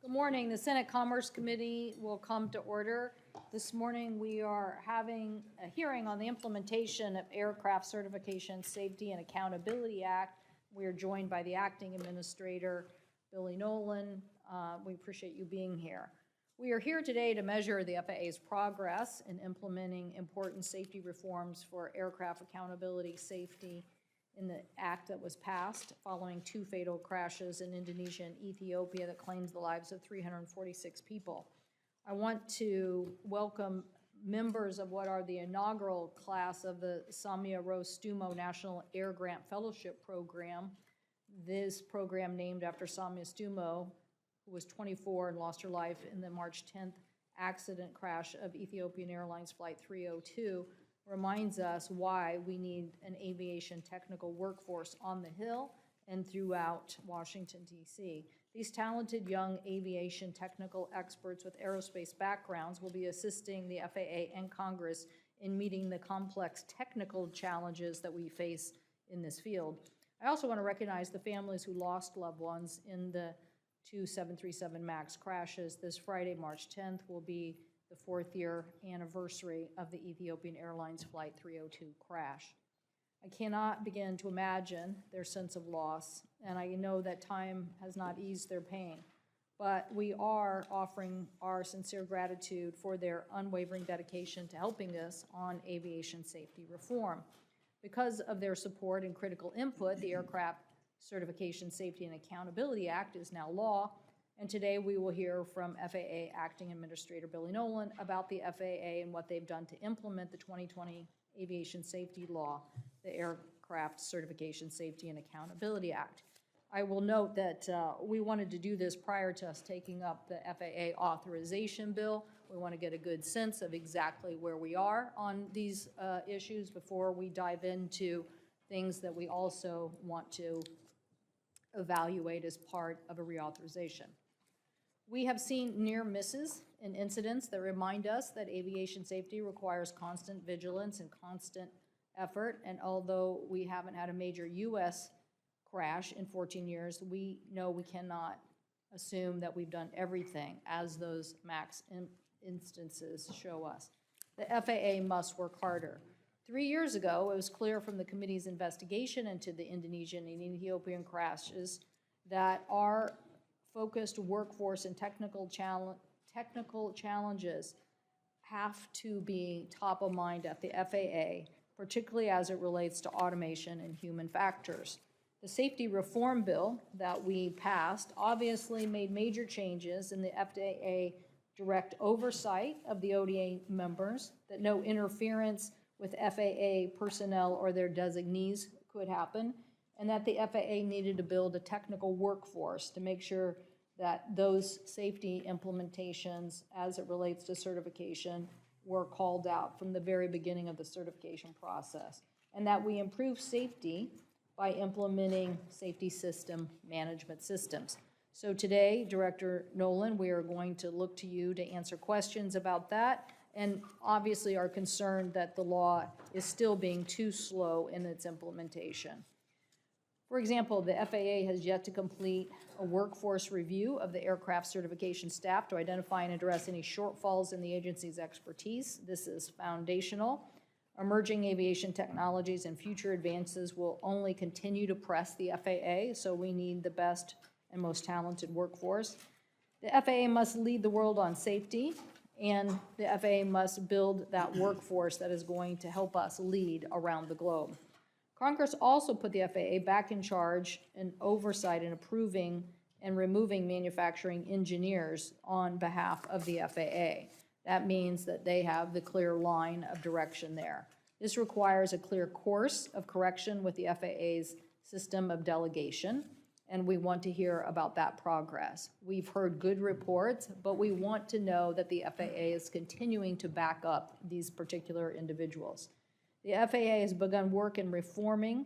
Good morning. The Senate Commerce Committee will come to order. This morning we are having a hearing on the implementation of Aircraft Certification, Safety, and Accountability Act. We are joined by the Acting Administrator, Billy Nolan. We appreciate you being here. We are here today to measure the FAA's progress in implementing important safety reforms for aircraft accountability, safety, in the act that was passed following 2 fatal crashes in Indonesia and Ethiopia that claims the lives of 346 people. I want to welcome members of what are the inaugural class of the Samia Stumo National Air Grant Fellowship Program. This program, named after Samia Stumo, who was 24 and lost her life in the March 10th accident crash of Ethiopian Airlines Flight 302, reminds us why we need an aviation technical workforce on the Hill and throughout Washington, D.C. These talented young aviation technical experts with aerospace backgrounds will be assisting the FAA and Congress in meeting the complex technical challenges that we face in this field. I also want to recognize the families who lost loved ones in the 2 737 MAX crashes. This Friday, March 10th, will be the 4th year anniversary of the Ethiopian Airlines Flight 302 crash. I cannot begin to imagine their sense of loss, and I know that time has not eased their pain, but we are offering our sincere gratitude for their unwavering dedication to helping us on aviation safety reform. Because of their support and critical input, the Aircraft Certification, Safety, and Accountability Act is now law. And today we will hear from FAA Acting Administrator Billy Nolan about the FAA and what they've done to implement the 2020 Aviation Safety Law, the Aircraft Certification, Safety, and Accountability Act. I will note that we wanted to do this prior to us taking up the FAA authorization bill. We want to get a good sense of exactly where we are on these issues before we dive into things that we also want to evaluate as part of a reauthorization. We have seen near misses and incidents that remind us that aviation safety requires constant vigilance and constant effort, and although we haven't had a major U.S. crash in 14 years, we know we cannot assume that we've done everything, as those MAX instances show us. The FAA must work harder. 3 years ago, it was clear from the committee's investigation into the Indonesian and Ethiopian crashes that our focused workforce and technical challenges have to be top of mind at the FAA, particularly as it relates to automation and human factors. The safety reform bill that we passed obviously made major changes in the FAA direct oversight of the ODA members, that no interference with FAA personnel or their designees could happen, and that the FAA needed to build a technical workforce to make sure that those safety implementations as it relates to certification were called out from the very beginning of the certification process, and that we improve safety by implementing safety system management systems. So today, Director Nolan, we are going to look to you to answer questions about that, and obviously are concerned that the law is still being too slow in its implementation. For example, the FAA has yet to complete a workforce review of the aircraft certification staff to identify and address any shortfalls in the agency's expertise. This is foundational. Emerging aviation technologies and future advances will only continue to press the FAA, so we need the best and most talented workforce. The FAA must lead the world on safety, and the FAA must build that workforce that is going to help us lead around the globe. Congress also put the FAA back in charge and oversight in approving and removing manufacturing engineers on behalf of the FAA. That means that they have the clear line of direction there. This requires a clear course of correction with the FAA's system of delegation, and we want to hear about that progress. We've heard good reports, but we want to know that the FAA is continuing to back up these particular individuals. The FAA has begun work in reforming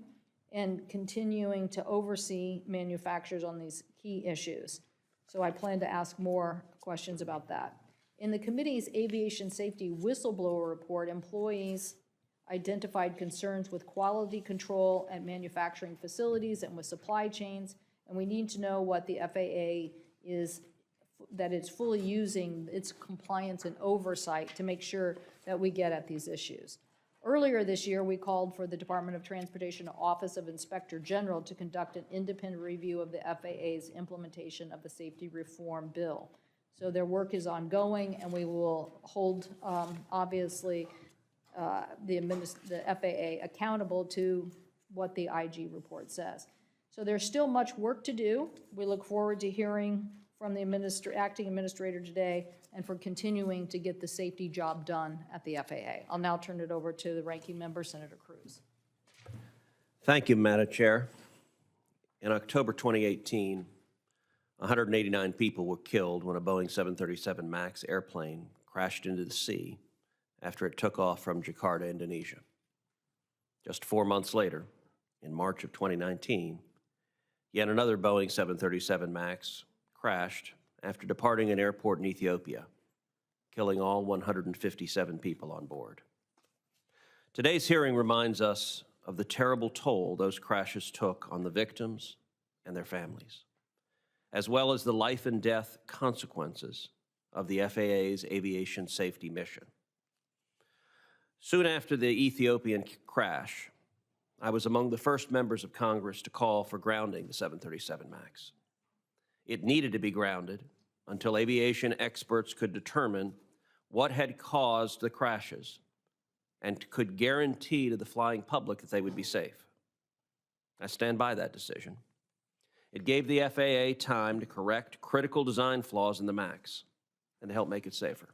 and continuing to oversee manufacturers on these key issues. So I plan to ask more questions about that. In the committee's aviation safety whistleblower report, employees identified concerns with quality control at manufacturing facilities and with supply chains, and we need to know what the FAA is that it's fully using its compliance and oversight to make sure that we get at these issues. Earlier this year, we called for the Department of Transportation Office of Inspector General to conduct an independent review of the FAA's implementation of the Safety Reform Bill. So their work is ongoing, and we will hold, obviously, the FAA accountable to what the IG report says. So there's still much work to do. We look forward to hearing from the acting administrator today and for continuing to get the safety job done at the FAA. I'll now turn it over to the ranking member, Senator Cruz. Thank you, Madam Chair. In October 2018, 189 people were killed when a Boeing 737 MAX airplane crashed into the sea after it took off from Jakarta, Indonesia. Just 4 months later, in March of 2019, yet another Boeing 737 MAX crashed after departing an airport in Ethiopia, killing all 157 people on board. Today's hearing reminds us of the terrible toll those crashes took on the victims and their families, as well as the life and death consequences of the FAA's aviation safety mission. Soon after the Ethiopian crash, I was among the first members of Congress to call for grounding the 737 MAX. It needed to be grounded until aviation experts could determine what had caused the crashes and could guarantee to the flying public that they would be safe. I stand by that decision. It gave the FAA time to correct critical design flaws in the MAX and to help make it safer.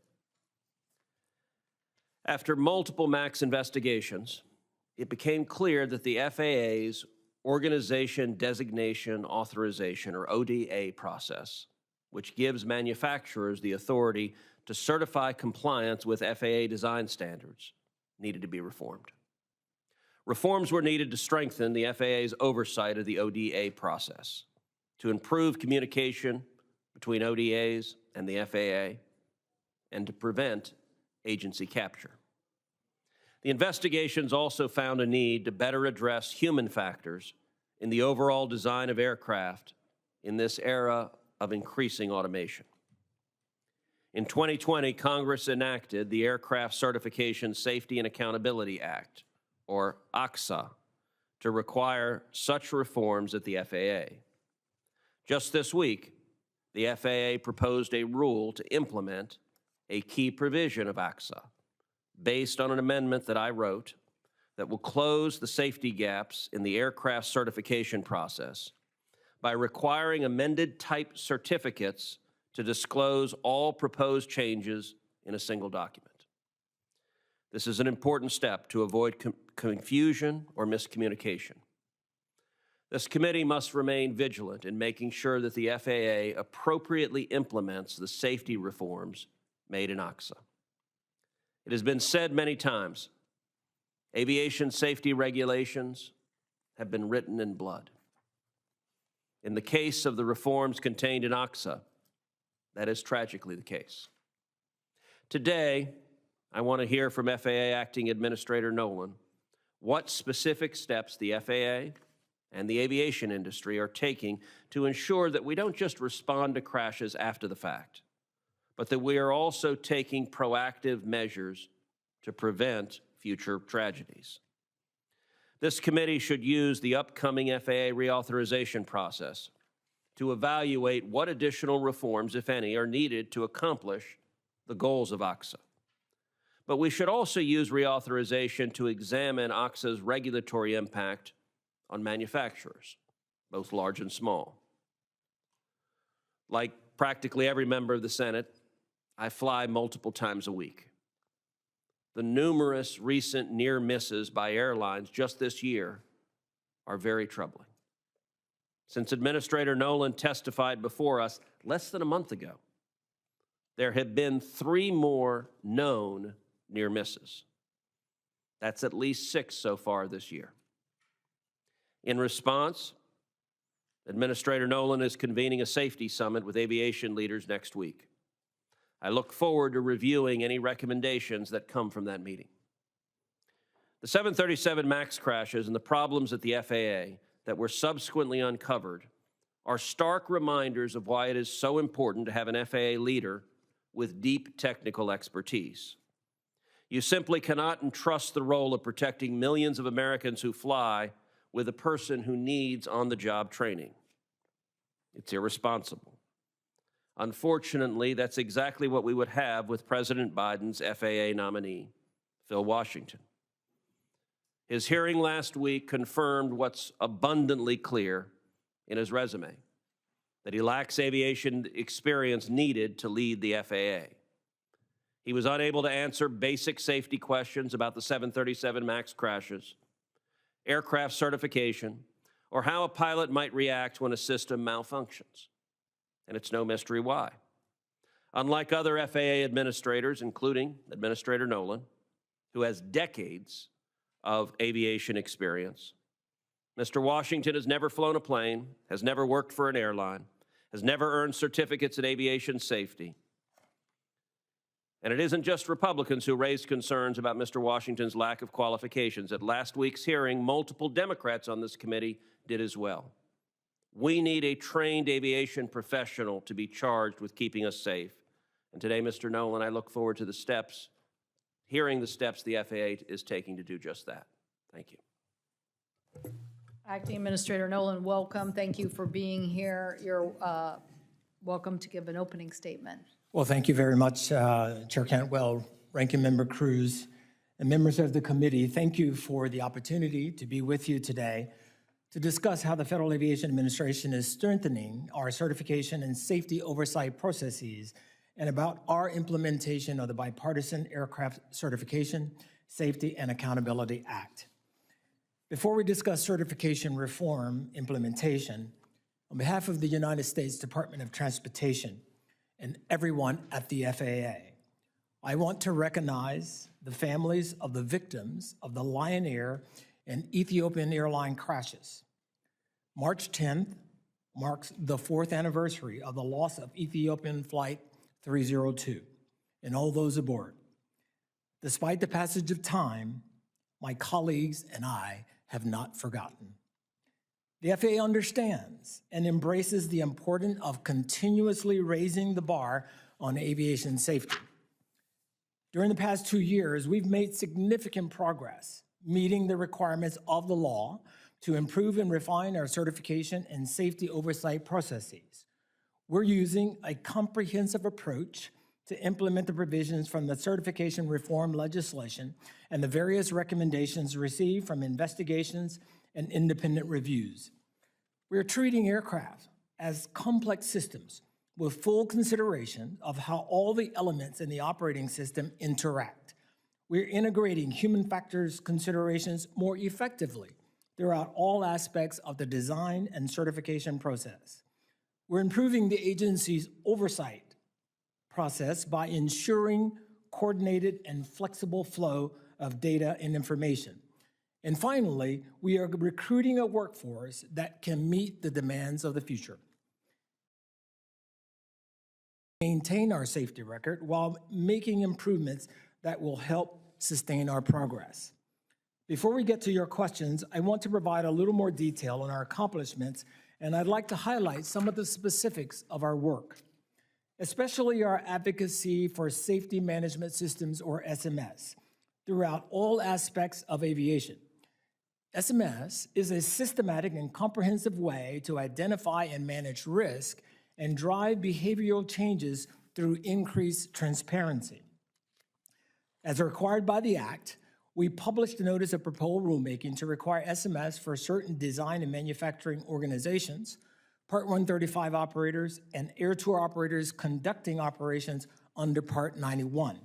After multiple MAX investigations, it became clear that the FAA's Organization Designation Authorization, or ODA process, which gives manufacturers the authority to certify compliance with FAA design standards, needed to be reformed. Reforms were needed to strengthen the FAA's oversight of the ODA process, to improve communication between ODAs and the FAA, and to prevent agency capture. The investigations also found a need to better address human factors in the overall design of aircraft in this era of increasing automation. In 2020, Congress enacted the Aircraft Certification Safety and Accountability Act, or ACSA, to require such reforms at the FAA. Just this week, the FAA proposed a rule to implement a key provision of ACSA, based on an amendment that I wrote that will close the safety gaps in the aircraft certification process by requiring amended type certificates to disclose all proposed changes in a single document. This is an important step to avoid confusion or miscommunication. This committee must remain vigilant in making sure that the FAA appropriately implements the safety reforms made in ACSA. It has been said many times, aviation safety regulations have been written in blood. In the case of the reforms contained in ACSA, that is tragically the case. Today, I want to hear from FAA Acting Administrator Nolan what specific steps the FAA and the aviation industry are taking to ensure that we don't just respond to crashes after the fact, but that we are also taking proactive measures to prevent future tragedies. This committee should use the upcoming FAA reauthorization process to evaluate what additional reforms, if any, are needed to accomplish the goals of ACSA. But we should also use reauthorization to examine ACSA's regulatory impact on manufacturers, both large and small. Like practically every member of the Senate, I fly multiple times a week. The numerous recent near misses by airlines just this year are very troubling. Since Administrator Nolan testified before us less than a month ago, there have been 3 more known near misses. That's at least 6 so far this year. In response, Administrator Nolan is convening a safety summit with aviation leaders next week. I look forward to reviewing any recommendations that come from that meeting. The 737 MAX crashes and the problems at the FAA that were subsequently uncovered are stark reminders of why it is so important to have an FAA leader with deep technical expertise. You simply cannot entrust the role of protecting millions of Americans who fly with a person who needs on-the-job training. It's irresponsible. Unfortunately, that's exactly what we would have with President Biden's FAA nominee, Phil Washington. His hearing last week confirmed what's abundantly clear in his resume, that he lacks aviation experience needed to lead the FAA. He was unable to answer basic safety questions about the 737 MAX crashes, aircraft certification, or how a pilot might react when a system malfunctions. And it's no mystery why. Unlike other FAA administrators, including Administrator Nolan, who has decades of aviation experience, Mr. Washington has never flown a plane, has never worked for an airline, has never earned certificates in aviation safety. And it isn't just Republicans who raised concerns about Mr. Washington's lack of qualifications. At last week's hearing, multiple Democrats on this committee did as well. We need a trained aviation professional to be charged with keeping us safe. And today, Mr. Nolan, I look forward to hearing the steps the FAA is taking to do just that. Thank you. Acting Administrator Nolan, welcome. Thank you for being here. You're welcome to give an opening statement. Well, thank you very much, Chair Cantwell, Ranking Member Cruz, and members of the committee. Thank you for the opportunity to be with you today to discuss how the Federal Aviation Administration is strengthening our certification and safety oversight processes and about our implementation of the Bipartisan Aircraft Certification, Safety, and Accountability Act. Before we discuss certification reform implementation, on behalf of the United States Department of Transportation and everyone at the FAA, I want to recognize the families of the victims of the Lion Air and Ethiopian airline crashes. March 10th marks the 4th anniversary of the loss of Ethiopian Flight 302 and all those aboard. Despite the passage of time, my colleagues and I have not forgotten. The FAA understands and embraces the importance of continuously raising the bar on aviation safety. During the past 2 years, we've made significant progress meeting the requirements of the law to improve and refine our certification and safety oversight processes. We're using a comprehensive approach to implement the provisions from the certification reform legislation and the various recommendations received from investigations and independent reviews. We're treating aircraft as complex systems with full consideration of how all the elements in the operating system interact. We're integrating human factors considerations more effectively throughout all aspects of the design and certification process. We're improving the agency's oversight process by ensuring coordinated and flexible flow of data and information. And finally, we are recruiting a workforce that can meet the demands of the future. Maintain our safety record while making improvements that will help sustain our progress. Before we get to your questions, I want to provide a little more detail on our accomplishments, and I'd like to highlight some of the specifics of our work, especially our advocacy for safety management systems, or SMS, throughout all aspects of aviation. SMS is a systematic and comprehensive way to identify and manage risk and drive behavioral changes through increased transparency. As required by the Act, we published a notice of proposed rulemaking to require SMS for certain design and manufacturing organizations, Part 135 operators, and air tour operators conducting operations under Part 91.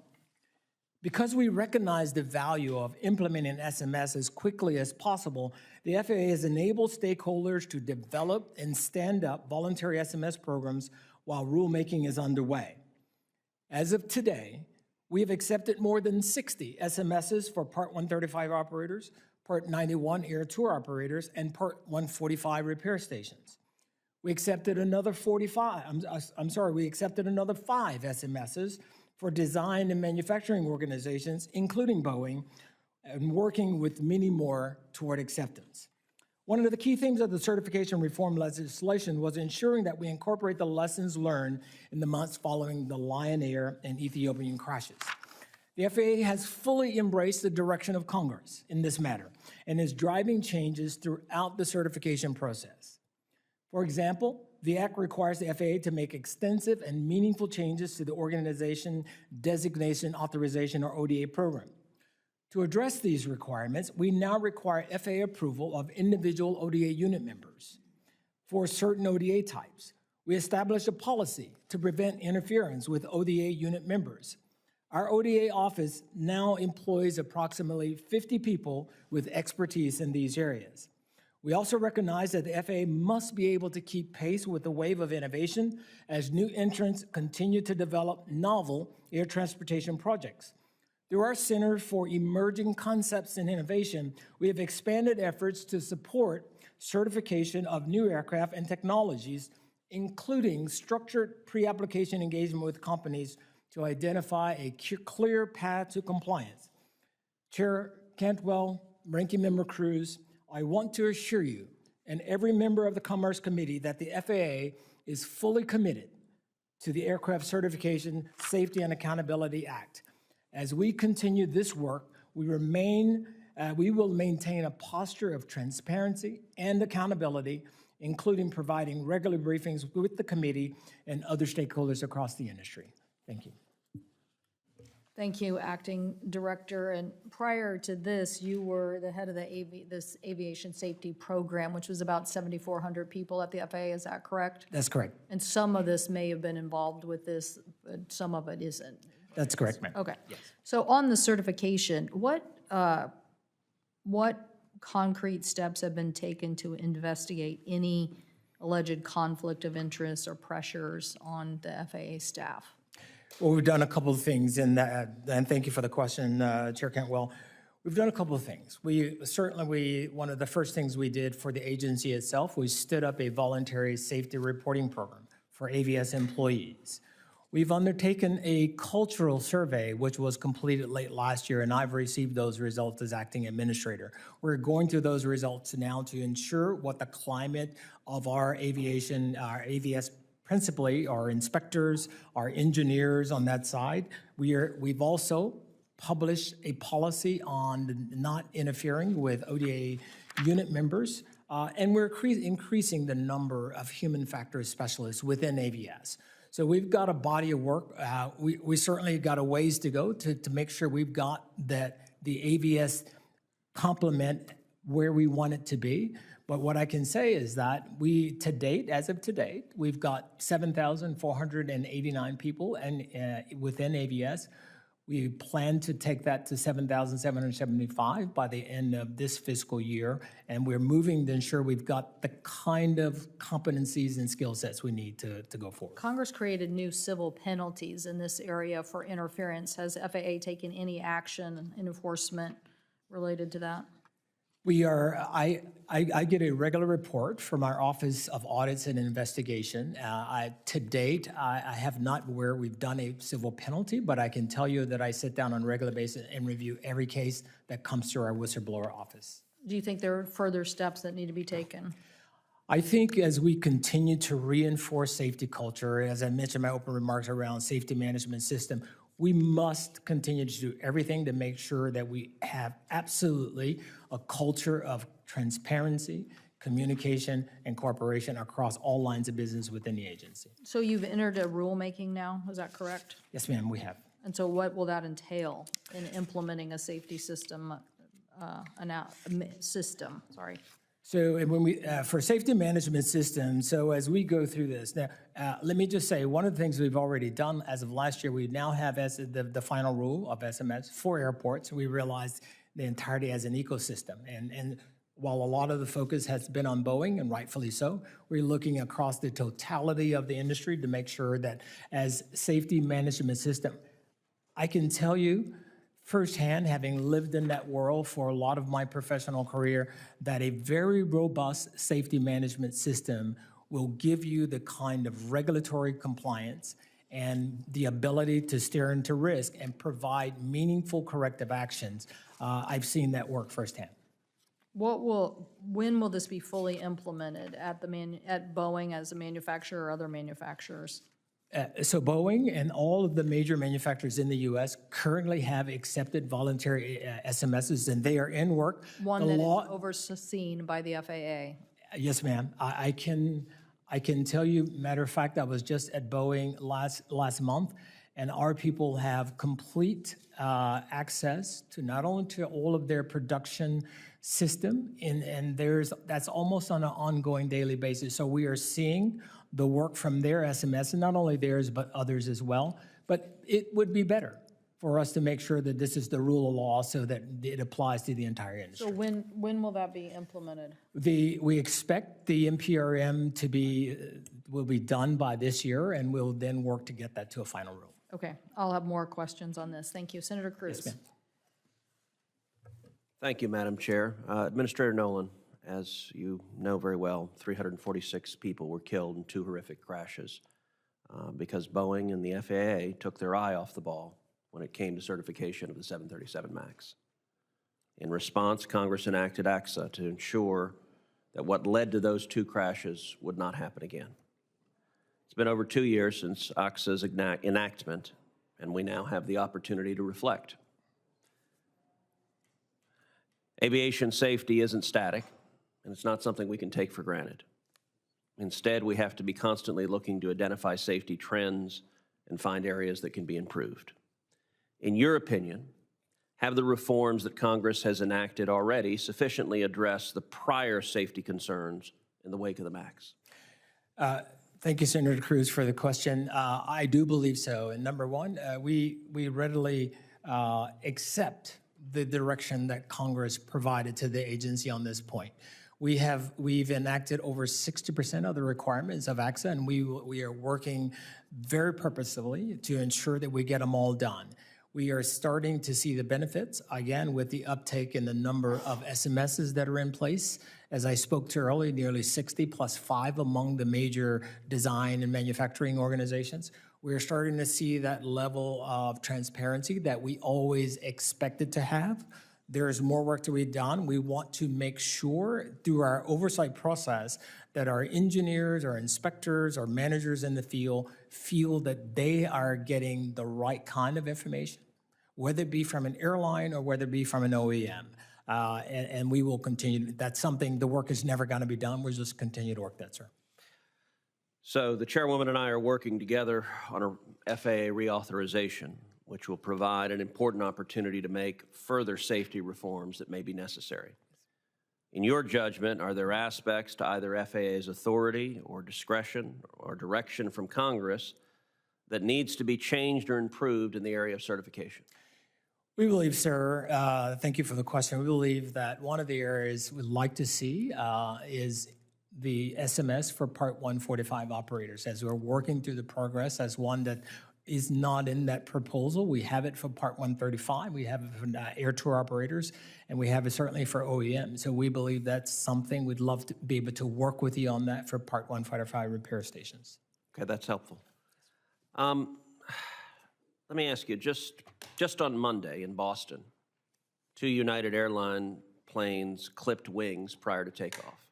Because we recognize the value of implementing SMS as quickly as possible, the FAA has enabled stakeholders to develop and stand up voluntary SMS programs while rulemaking is underway. As of today, we have accepted more than 60 SMSs for Part 135 operators, Part 91 air tour operators, and Part 145 repair stations. We accepted another 5 SMSs for design and manufacturing organizations, including Boeing, and working with many more toward acceptance. One of the key themes of the certification reform legislation was ensuring that we incorporate the lessons learned in the months following the Lion Air and Ethiopian crashes. The FAA has fully embraced the direction of Congress in this matter and is driving changes throughout the certification process. For example, the Act requires the FAA to make extensive and meaningful changes to the Organization Designation Authorization, or ODA program. To address these requirements, we now require FAA approval of individual ODA unit members. For certain ODA types, we established a policy to prevent interference with ODA unit members. Our ODA office now employs approximately 50 people with expertise in these areas. We also recognize that the FAA must be able to keep pace with the wave of innovation as new entrants continue to develop novel air transportation projects. Through our Center for Emerging Concepts and Innovation, we have expanded efforts to support certification of new aircraft and technologies, including structured pre-application engagement with companies to identify a clear path to compliance. Chair Cantwell, Ranking Member Cruz, I want to assure you and every member of the Commerce Committee that the FAA is fully committed to the Aircraft Certification, Safety, and Accountability Act. As we continue this work, we will maintain a posture of transparency and accountability, including providing regular briefings with the committee and other stakeholders across the industry. Thank you. Thank you, Acting Director. And prior to this, you were the head of this Aviation Safety Program, which was about 7,400 people at the FAA. Is that correct? That's correct. And some of this may have been involved with this, but some of it isn't. That's correct, ma'am. Okay. Yes. So on the certification, what concrete steps have been taken to investigate any alleged conflict of interest or pressures on the FAA staff? Well, we've done a couple of things, and thank you for the question, Chair Cantwell. We've done a couple of things. One of the first things we did for the agency itself, we stood up a voluntary safety reporting program for AVS employees. We've undertaken a cultural survey, which was completed late last year, and I've received those results as acting administrator. We're going through those results now to ensure what the climate of our aviation, our AVS principally, our inspectors, our engineers on that side. We've also published a policy on not interfering with ODA unit members, and we're increasing the number of human factors specialists within AVS. So we've got a body of work. We certainly got a ways to go to make sure we've got the AVS complement where we want it to be. But what I can say is that as of to date, we've got 7,489 people within AVS. We plan to take that to 7,775 by the end of this fiscal year, and we're moving to ensure we've got the kind of competencies and skill sets we need to go forward. Congress created new civil penalties in this area for interference. Has FAA taken any action in enforcement related to that? I get a regular report from our Office of Audits and Investigation. To date, I have not where we've done a civil penalty, but I can tell you that I sit down on a regular basis and review every case that comes through our whistleblower office. Do you think there are further steps that need to be taken? I think as we continue to reinforce safety culture, as I mentioned in my open remarks around safety management system, we must continue to do everything to make sure that we have absolutely a culture of transparency, communication, and cooperation across all lines of business within the agency. So you've entered a rulemaking now, is that correct? Yes, ma'am, we have. And so what will that entail in implementing a safety system, So when we, for safety management system, so as we go through this, now, let me just say, one of the things we've already done as of last year, we now have the final rule of SMS for airports. We realized the entirety as an ecosystem. And while a lot of the focus has been on Boeing, and rightfully so, we're looking across the totality of the industry to make sure that as safety management system, I can tell you, firsthand, having lived in that world for a lot of my professional career, that a very robust safety management system will give you the kind of regulatory compliance and the ability to steer into risk and provide meaningful corrective actions. I've seen that work firsthand. When will this be fully implemented at at Boeing as a manufacturer or other manufacturers? So Boeing and all of the major manufacturers in the U.S. currently have accepted voluntary SMSs, and they are in work. One that is overseen by the FAA. Yes, ma'am. I can tell you, matter of fact, I was just at Boeing last month, and our people have complete access to not only to all of their production system, and that's almost on an ongoing daily basis. So we are seeing the work from their SMS, and not only theirs, but others as well. But it would be better for us to make sure that this is the rule of law so that it applies to the entire industry. So when will that be implemented? We expect the NPRM will be done by this year, and we'll then work to get that to a final rule. Okay, I'll have more questions on this. Thank you. Senator Cruz. Yes, ma'am. Thank you, Madam Chair. Administrator Nolan, as you know very well, 346 people were killed in 2 horrific crashes because Boeing and the FAA took their eye off the ball when it came to certification of the 737 MAX. In response, Congress enacted ACSA to ensure that what led to those 2 crashes would not happen again. It's been over 2 years since ACSA's enactment, and we now have the opportunity to reflect. Aviation safety isn't static, and it's not something we can take for granted. Instead, we have to be constantly looking to identify safety trends and find areas that can be improved. In your opinion, have the reforms that Congress has enacted already sufficiently addressed the prior safety concerns in the wake of the MAX? Thank you, Senator Cruz, for the question. I do believe so. And number one, we readily accept the direction that Congress provided to the agency on this point. We've enacted over 60% of the requirements of ACSA, and we are working very purposefully to ensure that we get them all done. We are starting to see the benefits, again, with the uptake in the number of SMSs that are in place. As I spoke to earlier, nearly 60 plus 5 among the major design and manufacturing organizations. We're starting to see that level of transparency that we always expected to have. There's more work to be done. We want to make sure through our oversight process that our engineers, our inspectors, our managers in the field feel that they are getting the right kind of information, whether it be from an airline or whether it be from an OEM. And we will continue. That's something, the work is never going to be done. We'll just continue to work that, sir. So the chairwoman and I are working together on a FAA reauthorization, which will provide an important opportunity to make further safety reforms that may be necessary. In your judgment, are there aspects to either FAA's authority or discretion or direction from Congress that needs to be changed or improved in the area of certification? We believe, sir, thank you for the question. We believe that one of the areas we'd like to see is the SMS for Part 145 operators. As we're working through the progress, as one that is not in that proposal, we have it for Part 135, we have it for air tour operators, and we have it certainly for OEM. So we believe that's something we'd love to be able to work with you on that for Part 145 repair stations. Okay, that's helpful. Let me ask you, just on Monday in Boston, 2 United Airlines planes clipped wings prior to takeoff.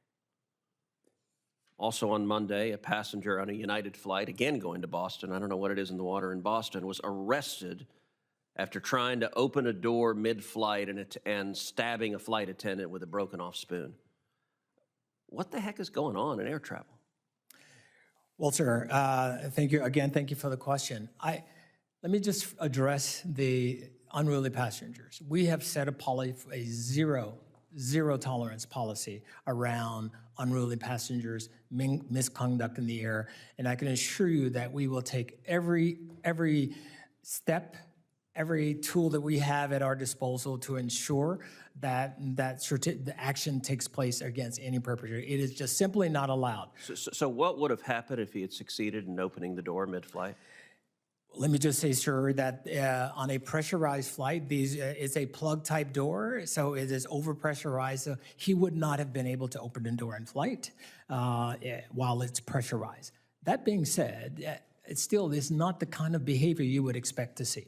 Also on Monday, a passenger on a United flight, again going to Boston, I don't know what it is in the water in Boston, was arrested after trying to open a door mid-flight and stabbing a flight attendant with a broken-off spoon. What the heck is going on in air travel? Well, sir, thank you. Again, thank you for the question. Let me just address the unruly passengers. We have set a zero tolerance policy around unruly passengers, misconduct in the air, and I can assure you that we will take every step, every tool that we have at our disposal to ensure that the action takes place against any perpetrator. It is just simply not allowed. So what would have happened if he had succeeded in opening the door mid-flight? Let me just say, sir, that on a pressurized flight, it's a plug-type door, so it is overpressurized. So he would not have been able to open the door in flight while it's pressurized. That being said, it still is not the kind of behavior you would expect to see.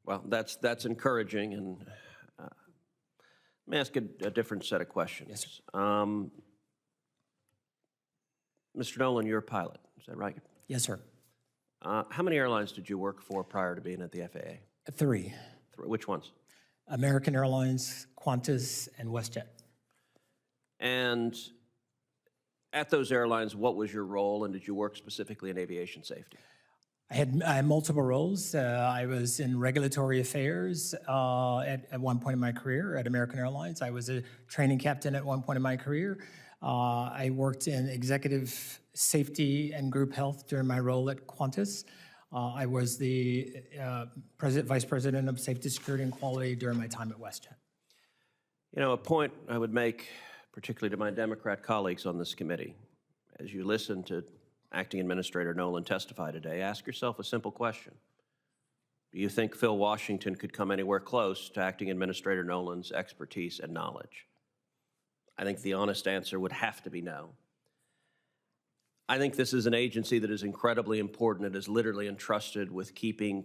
Well, that's encouraging, and let Let me ask a different set of questions. Yes, sir. Mr. Nolan, you're a pilot, is that right? Yes, sir. How many airlines did you work for prior to being at the FAA? 3. Which ones? American Airlines, Qantas, and WestJet. And at those airlines, what was your role, and did you work specifically in aviation safety? I had multiple roles. I was in regulatory affairs at one point in my career at American Airlines. I was a training captain at one point in my career. I worked in executive safety and group health during my role at Qantas. I was the vice president of safety, security, and quality during my time at WestJet. You know, a point I would make, particularly to my Democrat colleagues on this committee, as you listen to Acting Administrator Nolan testify today, ask yourself a simple question. Do you think Phil Washington could come anywhere close to Acting Administrator Nolan's expertise and knowledge? I think the honest answer would have to be no. I think this is an agency that is incredibly important and is literally entrusted with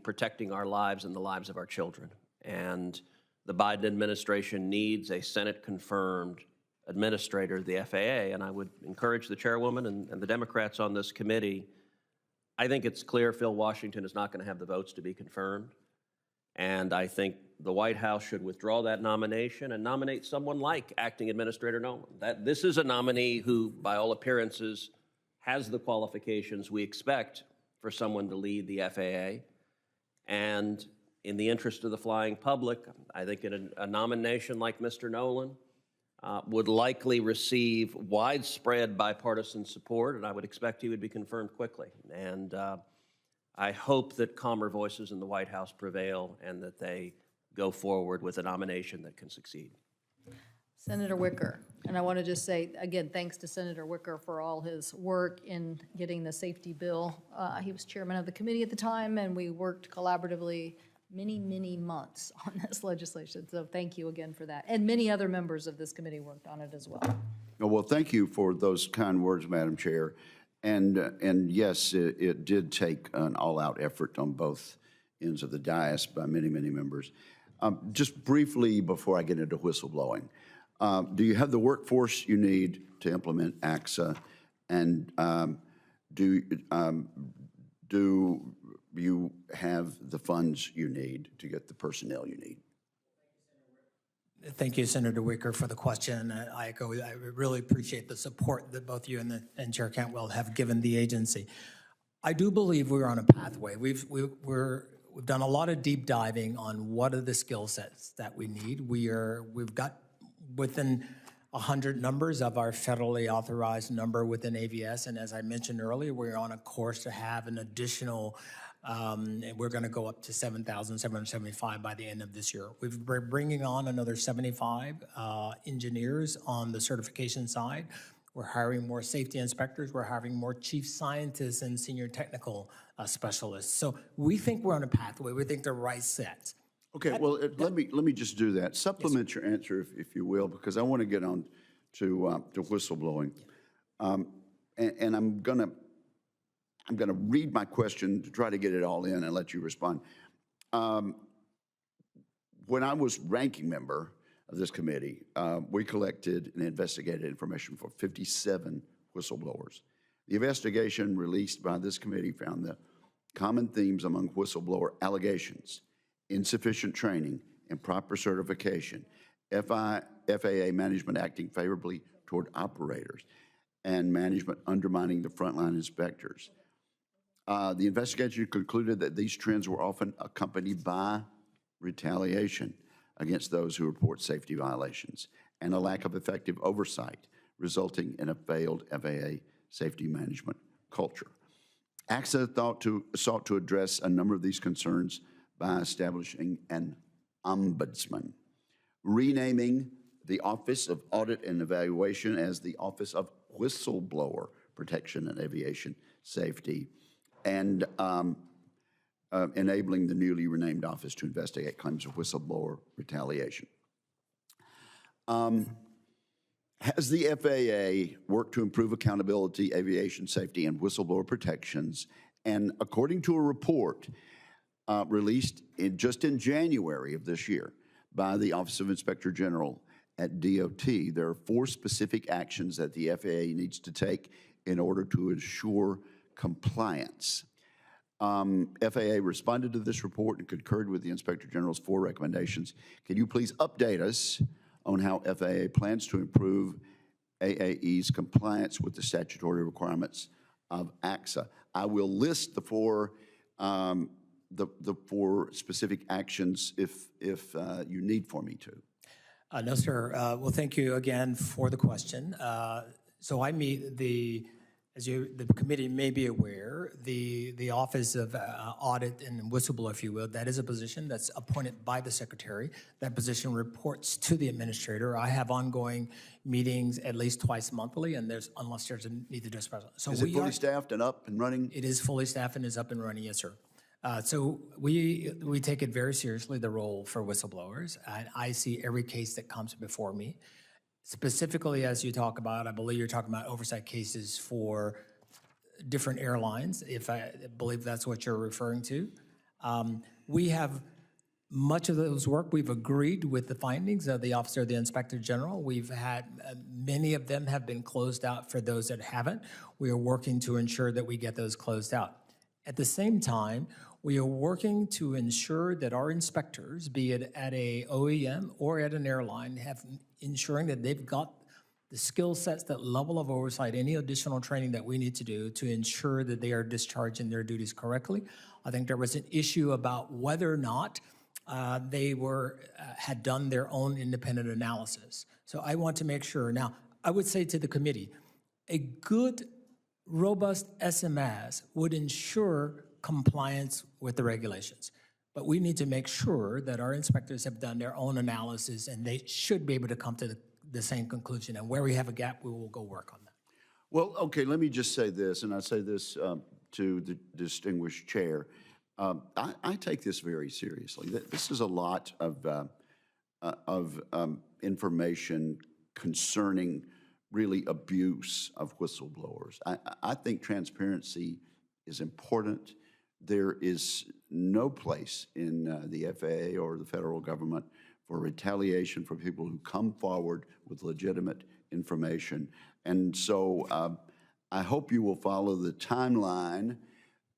protecting our lives and the lives of our children. And the Biden administration needs a Senate-confirmed administrator of the FAA, and I would encourage the chairwoman and the Democrats on this committee. I think it's clear Phil Washington is not going to have the votes to be confirmed, and I think the White House should withdraw that nomination and nominate someone like Acting Administrator Nolan. This is a nominee who, by all appearances, has the qualifications we expect for someone to lead the FAA, and in the interest of the flying public, I think a nomination like Mr. Nolan would likely receive widespread bipartisan support, and I would expect he would be confirmed quickly. And I hope that calmer voices in the White House prevail and that they go forward with a nomination that can succeed. Senator Wicker, and I want to just say, again, thanks to Senator Wicker for all his work in getting the safety bill. He was chairman of the committee at the time, and we worked collaboratively many months on this legislation. So thank you again for that. And many other members of this committee worked on it as well. Well, thank you for those kind words, Madam Chair. And yes, it did take an all-out effort on both ends of the dais by many members. Just briefly before I get into whistleblowing, do you have the workforce you need to implement AXA? And do you have the funds you need to get the personnel you need? Thank you, Senator Wicker, for the question. I really appreciate the support that both you and Chair Cantwell have given the agency. I do believe we're on a pathway. We've done a lot of deep diving on what are the skill sets that we need. We've got within 100 numbers of our federally authorized number within AVS, and as I mentioned earlier, we're on a course to have an additional and we're going to go up to 7,775 by the end of this year. We're bringing on another 75 engineers on the certification side. We're hiring more safety inspectors. We're hiring more chief scientists and senior technical specialists. So we think we're on a pathway. We think they're right sets. Okay, well, let me just do that. Supplement your answer, if you will, because I want to get on to whistleblowing. And I'm gonna read my question to try to get it all in and let you respond. When I was ranking member of this committee, we collected and investigated information for 57 whistleblowers. The investigation released by this committee found the common themes among whistleblower allegations: insufficient training, improper certification, FAA management acting favorably toward operators, and management undermining the frontline inspectors. The investigation concluded that these trends were often accompanied by retaliation against those who report safety violations and a lack of effective oversight, resulting in a failed FAA safety management culture. AXA sought to address a number of these concerns by establishing an ombudsman, renaming the Office of Audit and Evaluation as the Office of Whistleblower Protection and Aviation Safety, and enabling the newly renamed office to investigate claims of whistleblower retaliation. Has the FAA worked to improve accountability, aviation safety, and whistleblower protections? And according to a report released just in January of this year by the Office of Inspector General at DOT. There are 4 specific actions that the FAA needs to take in order to ensure compliance. FAA responded to this report and concurred with the Inspector General's 4 recommendations. Can you please update us on how FAA plans to improve AAE's compliance with the statutory requirements of AXA? I will list the 4 specific actions if you need for me to. No, sir. Well, thank you again for the question. So I meet as the committee may be aware, the Office of Audit and Whistleblower, if you will, that is a position that's appointed by the Secretary. That position reports to the Administrator. I have ongoing meetings at least twice monthly, and unless there's a need to address present. So is it fully staffed and up and running? It is fully staffed and is up and running, yes, sir. So we take it very seriously, the role for whistleblowers. I see every case that comes before me. Specifically, as you talk about, I believe you're talking about oversight cases for different airlines, if I believe that's what you're referring to. We have much of those work. We've agreed with the findings of the Office of the Inspector General. We've had, many of them have been closed out. For those that haven't, we are working to ensure that we get those closed out. At the same time, we are working to ensure that our inspectors, be it at a OEM or at an airline, ensuring that they've got the skill sets, that level of oversight, any additional training that we need to do to ensure that they are discharging their duties correctly. I think there was an issue about whether or not they had done their own independent analysis. So I want to make sure. Now, I would say to the committee, a good, robust SMS would ensure compliance with the regulations. But we need to make sure that our inspectors have done their own analysis, and they should be able to come to the same conclusion. And where we have a gap, we will go work on that. Well, okay, let me just say this, and I say this to the distinguished chair. I take this very seriously. This is a lot of information concerning really abuse of whistleblowers. I think transparency is important. There is no place in the FAA or the federal government for retaliation for people who come forward with legitimate information. And so I hope you will follow the timeline,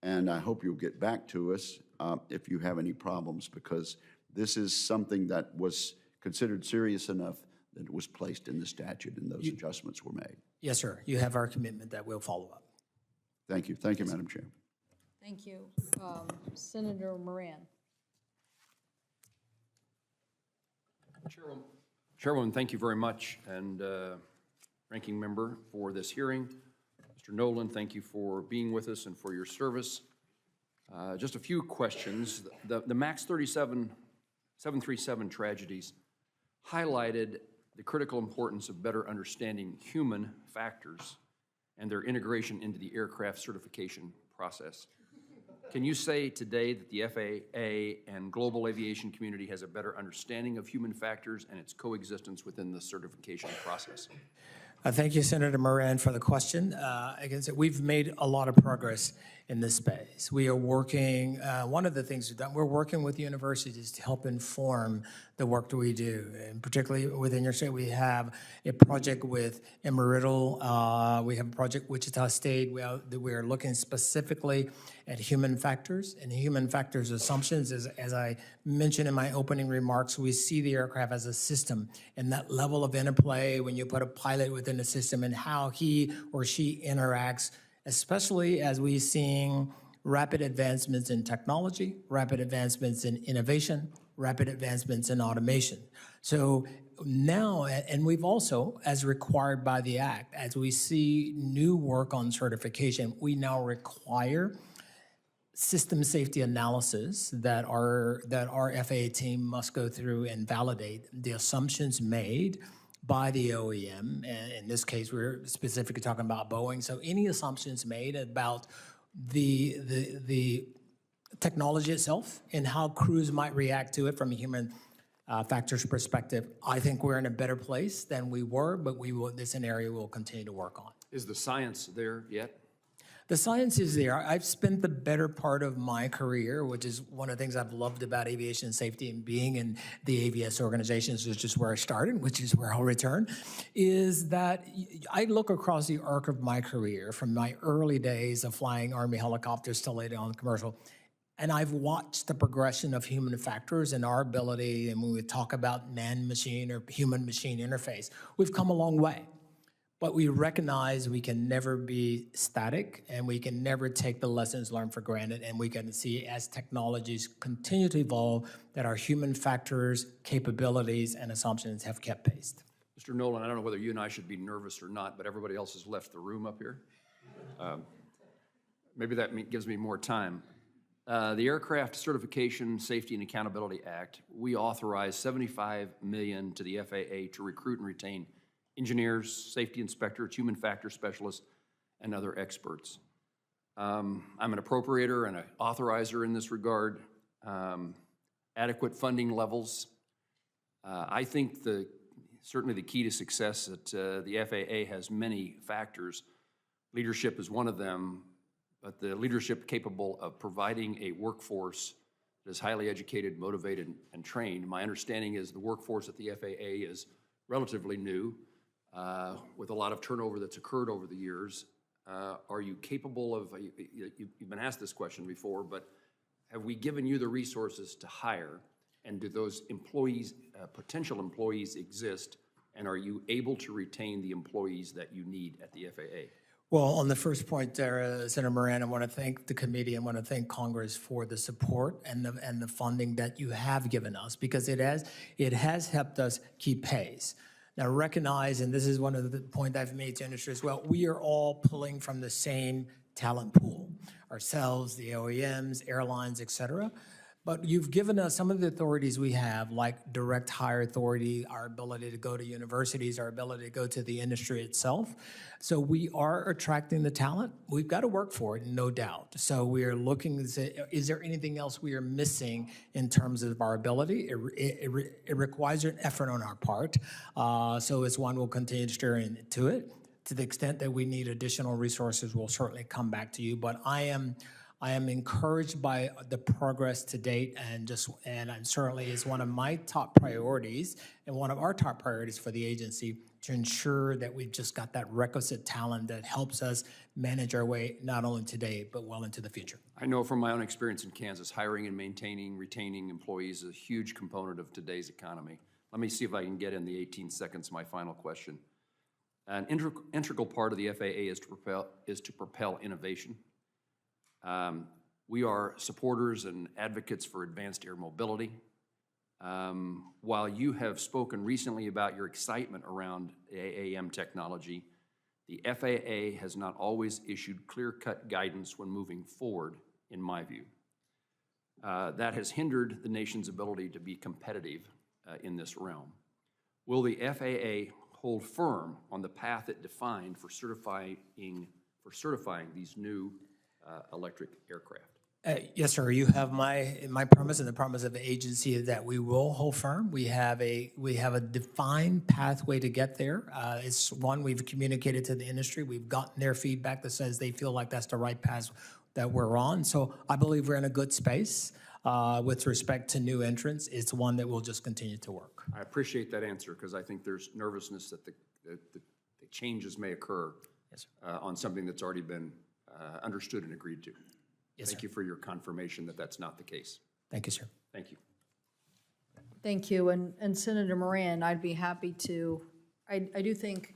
and I hope you'll get back to us if you have any problems, because this is something that was considered serious enough that it was placed in the statute and those adjustments were made. Yes, sir. You have our commitment that we'll follow up. Thank you. Thank you, Madam Chair. Thank you. Senator Moran. Chairwoman, thank you very much, and Ranking Member for this hearing. Mr. Nolan, thank you for being with us and for your service. Just a few questions. The MAX 737 tragedies highlighted the critical importance of better understanding human factors and their integration into the aircraft certification process. Can you say today that the FAA and global aviation community has a better understanding of human factors and its coexistence within the certification process? Thank you, Senator Moran, for the question. Again, we've made a lot of progress in this space. We are working, one of the things we've done, we're working with universities to help inform the work that we do. And particularly within your state, we have a project with Embry-Riddle. We have a project Wichita State. We are looking specifically at human factors and human factors assumptions. As I mentioned in my opening remarks, we see the aircraft as a system, and that level of interplay when you put a pilot within a system and how he or she interacts, especially as we're seeing rapid advancements in technology, rapid advancements in innovation, rapid advancements in automation. So now, and we've also, as required by the Act, as we see new work on certification, we now require system safety analysis that our FAA team must go through and validate the assumptions made by the OEM. And in this case, we're specifically talking about Boeing. So any assumptions made about the technology itself and how crews might react to it from a human factors perspective, I think we're in a better place than we were, but this is an area we'll continue to work on. Is the science there yet? The science is there. I've spent the better part of my career, which is one of the things I've loved about aviation safety and being in the AVS organizations, which is where I started, which is where I'll return, is that I look across the arc of my career from my early days of flying Army helicopters to later on commercial. And I've watched the progression of human factors and our ability, and when we talk about man-machine or human-machine interface, we've come a long way. But we recognize we can never be static, and we can never take the lessons learned for granted, and we can see as technologies continue to evolve that our human factors, capabilities, and assumptions have kept pace. Mr. Nolan, I don't know whether you and I should be nervous or not, but everybody else has left the room up here. Maybe that gives me more time. The Aircraft Certification, Safety, and Accountability Act, we authorized $75 million to the FAA to recruit and retain engineers, safety inspectors, human factor specialists, and other experts. I'm an appropriator and an authorizer in this regard. Adequate funding levels. I think certainly the key to success that the FAA has many factors. Leadership is one of them, but the leadership capable of providing a workforce that is highly educated, motivated, and trained. My understanding is the workforce at the FAA is relatively new, with a lot of turnover that's occurred over the years. Are you capable of, you've been asked this question before, but have we given you the resources to hire, and do those employees, potential employees exist, and are you able to retain the employees that you need at the FAA? Well, on the first point there, Senator Moran, I want to thank the committee. I want to thank Congress for the support and the funding that you have given us, because it has helped us keep pace. Now recognize, and this is one of the points I've made to industry as well, we are all pulling from the same talent pool, ourselves, the OEMs, airlines, et cetera. But you've given us some of the authorities we have, like direct hire authority, our ability to go to universities, our ability to go to the industry itself. So we are attracting the talent. We've got to work for it, no doubt. So we are looking to say, is there anything else we are missing in terms of our ability? It requires an effort on our part. So it's one we'll continue to steer into it. To the extent that we need additional resources, we'll certainly come back to you. But I am encouraged by the progress to date, and certainly is one of my top priorities and one of our top priorities for the agency to ensure that we've just got that requisite talent that helps us manage our way not only today but well into the future. I know from my own experience in Kansas, hiring and maintaining, retaining employees is a huge component of today's economy. Let me see if I can get in the 18 seconds my final question. An integral part of the FAA is to propel innovation. We are supporters and advocates for advanced air mobility. While you have spoken recently about your excitement around AAM technology, the FAA has not always issued clear-cut guidance when moving forward, in my view. That has hindered the nation's ability to be competitive in this realm. Will the FAA hold firm on the path it defined for certifying these new electric aircraft? Yes, sir. You have my promise, and the promise of the agency is that we will hold firm. We have a defined pathway to get there. It's one we've communicated to the industry. We've gotten their feedback that says they feel like that's the right path that we're on. So I believe we're in a good space with respect to new entrants. It's one that will just continue to work. I appreciate that answer, because I think there's nervousness that the changes may occur on something that's already been understood and agreed to. Yes, Thank you for your confirmation that that's not the case. Thank you, sir. Thank you. Thank you, and Senator Moran, I'd be happy to, I do think,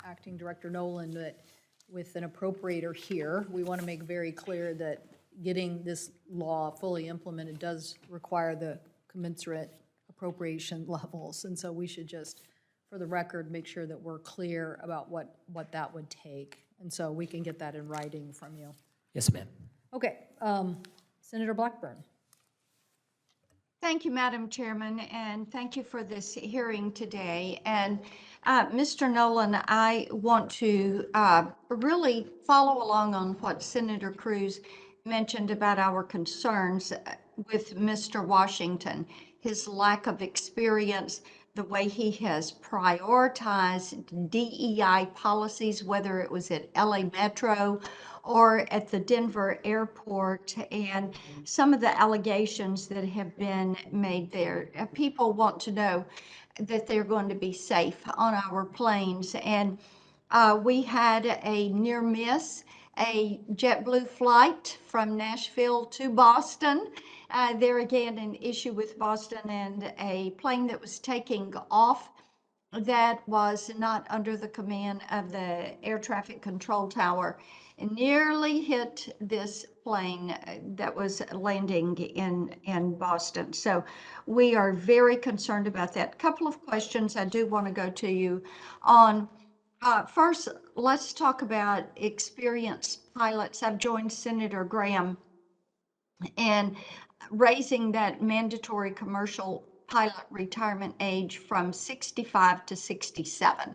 Acting Director Nolan, that with an appropriator here, we want to make very clear that getting this law fully implemented does require the commensurate appropriation levels, and so we should just, for the record, make sure that we're clear about what that would take, and so we can get that in writing from you. Yes, ma'am. Okay, Senator Blackburn. Thank you, Madam Chairman, and thank you for this hearing today. And Mr. Nolan, I want to really follow along on what Senator Cruz mentioned about our concerns with Mr. Washington, his lack of experience, the way he has prioritized DEI policies, whether it was at LA Metro or at the Denver airport, and some of the allegations that have been made there. People want to know that they're going to be safe on our planes. And we had a near miss, a JetBlue flight from Nashville to Boston. There again, an issue with Boston, and a plane that was taking off that was not under the command of the air traffic control tower and nearly hit this plane that was landing in Boston. So we are very concerned about that. Couple of questions I do want to go to you on. First, let's talk about experienced pilots. I've joined Senator Graham in raising that mandatory commercial pilot retirement age from 65 to 67.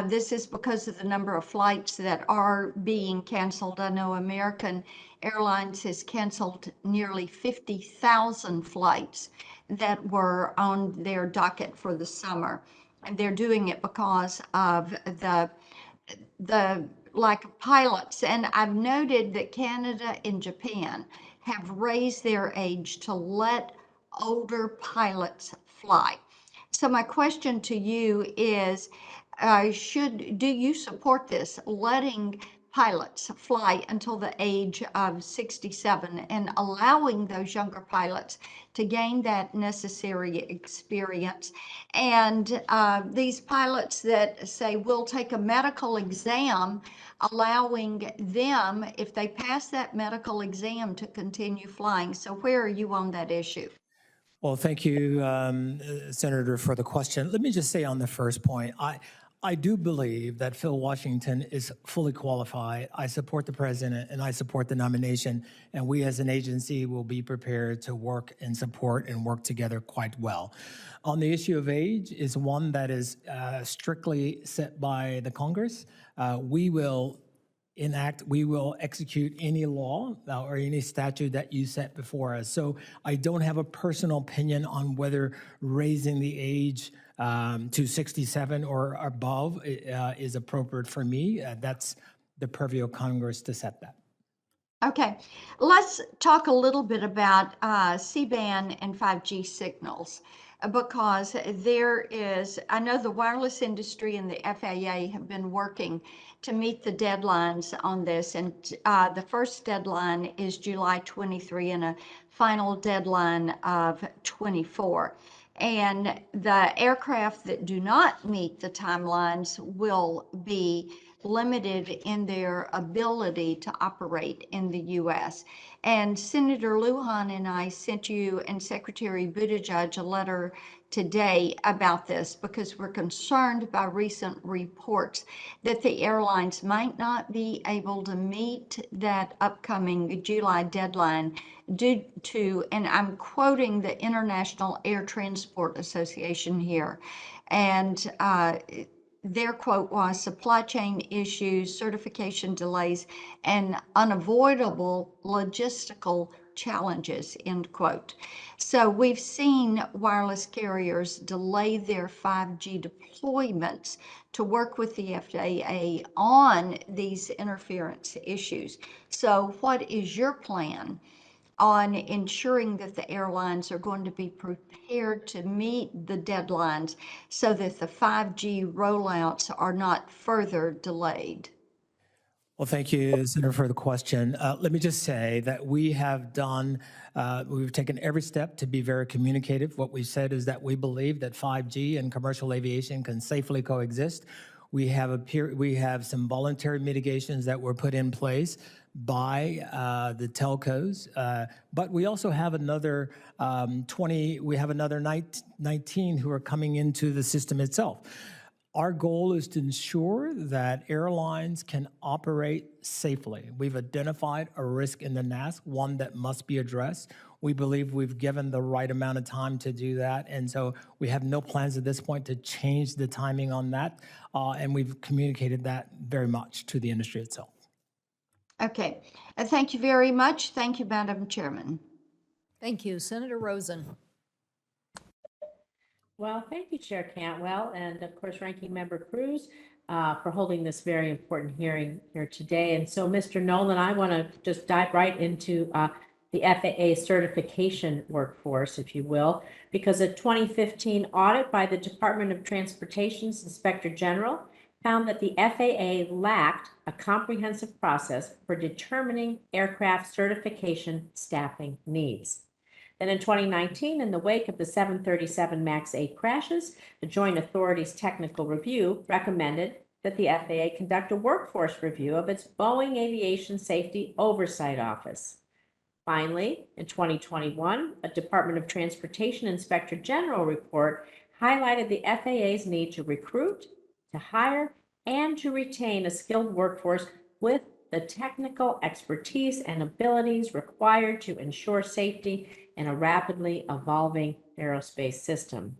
This is because of the number of flights that are being canceled. I know American Airlines has canceled nearly 50,000 flights that were on their docket for the summer. And they're doing it because of the lack of pilots. And I've noted that Canada and Japan have raised their age to let older pilots fly. So my question to you is, do you support this, letting pilots fly until the age of 67 and allowing those younger pilots to gain that necessary experience? And these pilots that say we'll take a medical exam, allowing them, if they pass that medical exam, to continue flying. So where are you on that issue? Well, thank you, Senator, for the question. Let me just say on the first point, I do believe that Phil Washington is fully qualified. I support the president and I support the nomination, and we as an agency will be prepared to work and support and work together quite well. On the issue of age is one that is strictly set by the Congress. We will execute any law or any statute that you set before us. So I don't have a personal opinion on whether raising the age to 67 or above is appropriate for me. That's the purview of Congress to set that. Okay, let's talk a little bit about C-band and 5G signals, because I know the wireless industry and the FAA have been working to meet the deadlines on this, and the first deadline is July 23 and a final deadline of 24. And the aircraft that do not meet the timelines will be limited in their ability to operate in the U.S. And Senator Lujan and I sent you and Secretary Buttigieg a letter today about this, because we're concerned by recent reports that the airlines might not be able to meet that upcoming July deadline due to, and I'm quoting the International Air Transport Association here, and their quote was supply chain issues, certification delays, and unavoidable logistical challenges, end quote. So we've seen wireless carriers delay their 5G deployments to work with the FAA on these interference issues. So what is your plan on ensuring that the airlines are going to be prepared to meet the deadlines so that the 5G rollouts are not further delayed? Well, thank you, Senator, for the question. Let me just say that we've taken every step to be very communicative. What we've said is that we believe that 5G and commercial aviation can safely coexist. We have some voluntary mitigations that were put in place by the telcos, but we also have another 19 who are coming into the system itself. Our goal is to ensure that airlines can operate safely. We've identified a risk in the NAS, one that must be addressed. We believe we've given the right amount of time to do that, and so we have no plans at this point to change the timing on that, and we've communicated that very much to the industry itself. Okay, thank you very much. Thank you, Madam Chairman. Thank you. Senator Rosen. Well, thank you, Chair Cantwell, and of course, Ranking Member Cruz, for holding this very important hearing here today. And so, Mr. Nolan, I want to just dive right into the FAA certification workforce, if you will, because a 2015 audit by the Department of Transportation's Inspector General found that the FAA lacked a comprehensive process for determining aircraft certification staffing needs. Then in 2019, in the wake of the 737 MAX 8 crashes, the Joint Authority's Technical Review recommended that the FAA conduct a workforce review of its Boeing Aviation Safety Oversight Office. Finally, in 2021, a Department of Transportation Inspector General report highlighted the FAA's need to recruit, to hire, and to retain a skilled workforce with the technical expertise and abilities required to ensure safety in a rapidly evolving aerospace system.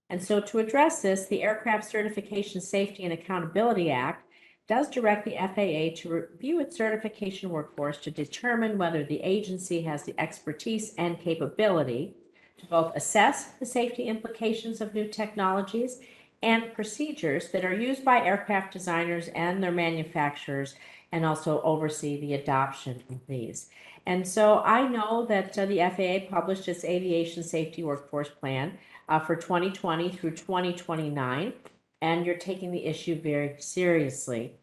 And so to address this, the Aircraft Certification Safety and Accountability Act does direct the FAA to review its certification workforce to determine whether the agency has the expertise and capability to both assess the safety implications of new technologies and procedures that are used by aircraft designers and their manufacturers, and also oversee the adoption of these. And so I know that the FAA published its Aviation Safety Workforce Plan for 2020 through 2029, and you're taking the issue very seriously.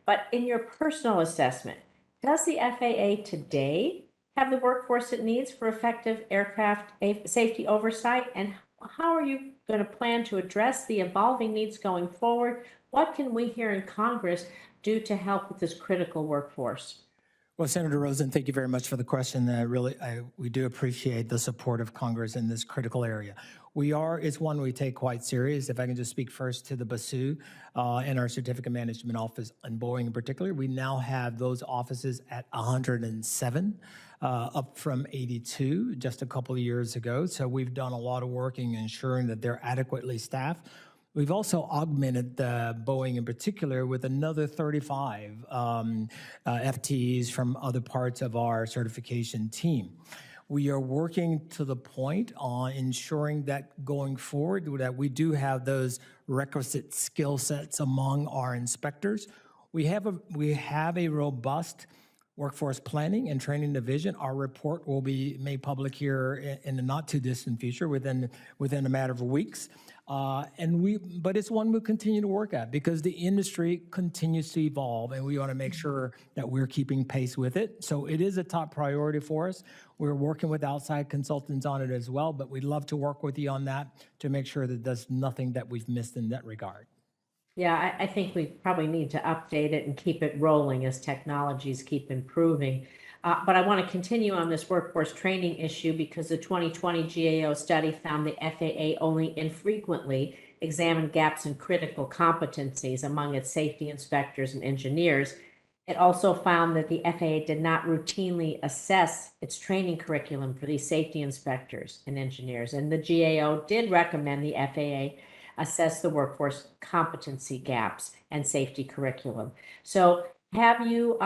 But in your personal assessment, does the FAA today have the workforce it needs for effective aircraft safety oversight? And how are you going to plan to address the evolving needs going forward? What can we here in Congress do to help with this critical workforce? Well, Senator Rosen, thank you very much for the question. We do appreciate the support of Congress in this critical area. It's one we take quite serious. If I can just speak first to the BASU and our certificate management office and Boeing in particular, we now have those offices at 107, up from 82 just a couple of years ago. So we've done a lot of work in ensuring that they're adequately staffed. We've also augmented Boeing in particular with another 35 FTEs from other parts of our certification team. We are working to the point on ensuring that going forward that we do have those requisite skill sets among our inspectors. We have a robust workforce planning and training division. Our report will be made public here in the not too distant future, within a matter of weeks. But it's one we'll continue to work at because the industry continues to evolve, and we want to make sure that we're keeping pace with it. So it is a top priority for us. We're working with outside consultants on it as well, but we'd love to work with you on that to make sure that there's nothing that we've missed in that regard. Yeah, I think we probably need to update it and keep it rolling as technologies keep improving. But I want to continue on this workforce training issue because the 2020 GAO study found the FAA only infrequently examined gaps in critical competencies among its safety inspectors and engineers. It also found that the FAA did not routinely assess its training curriculum for these safety inspectors and engineers. And the GAO did recommend the FAA assess the workforce competency gaps and safety curriculum. So have you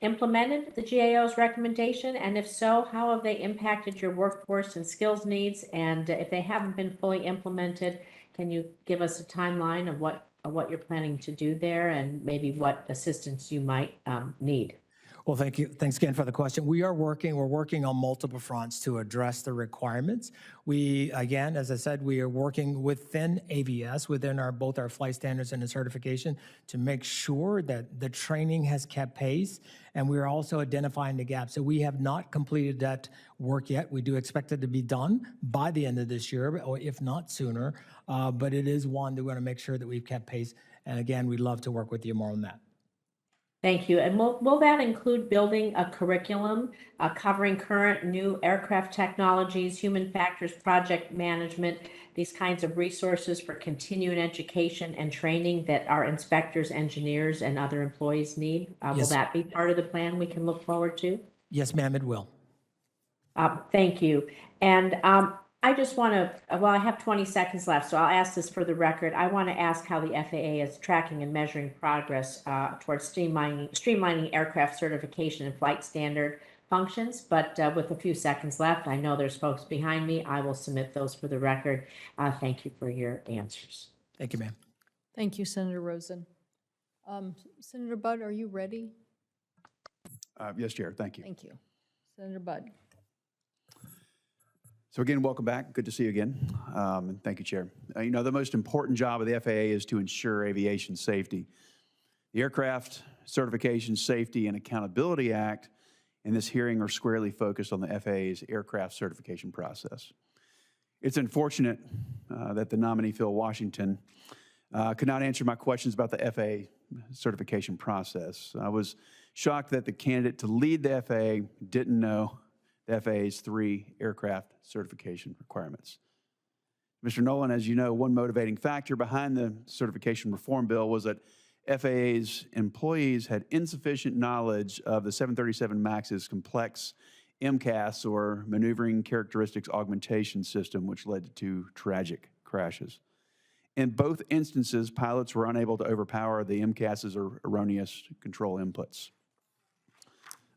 implemented the GAO's recommendation? And if so, how have they impacted your workforce and skills needs? And if they haven't been fully implemented, can you give us a timeline of what you're planning to do there and maybe what assistance you might need? Well, thank you. Thanks again for the question. We're working on multiple fronts to address the requirements. Again, as I said, we are working within AVS, within both our flight standards and the certification to make sure that the training has kept pace. And we're also identifying the gaps. So we have not completed that work yet. We do expect it to be done by the end of this year, or if not sooner. But it is one that we want to make sure that we've kept pace. And again, we'd love to work with you more on that. Thank you. And will that include building a curriculum covering current new aircraft technologies, human factors, project management, these kinds of resources for continuing education and training that our inspectors, engineers, and other employees need? Will Yes. that be part of the plan we can look forward to? Yes, ma'am, it will. Thank you. And I just want to, well, I have 20 seconds left, so I'll ask this for the record. I want to ask how the FAA is tracking and measuring progress towards streamlining aircraft certification and flight standard functions, but with a few seconds left, I know there's folks behind me. I will submit those for the record. Thank you for your answers. Thank you, ma'am. Thank you, Senator Rosen. Senator Budd, are you ready? Yes, Chair, thank you. Thank you. Senator Budd. So again, welcome back. Good to see you again. And thank you, Chair. You know, the most important job of the FAA is to ensure aviation safety. The Aircraft Certification, Safety, and Accountability Act and this hearing are squarely focused on the FAA's aircraft certification process. It's unfortunate that the nominee, Phil Washington, could not answer my questions about the FAA certification process. I was shocked that the candidate to lead the FAA didn't know the FAA's 3 aircraft certification requirements. Mr. Nolan, as you know, one motivating factor behind the certification reform bill was that FAA's employees had insufficient knowledge of the 737 MAX's complex MCAS, or Maneuvering Characteristics Augmentation System, which led to 2 tragic crashes. In both instances, pilots were unable to overpower the MCAS's erroneous control inputs.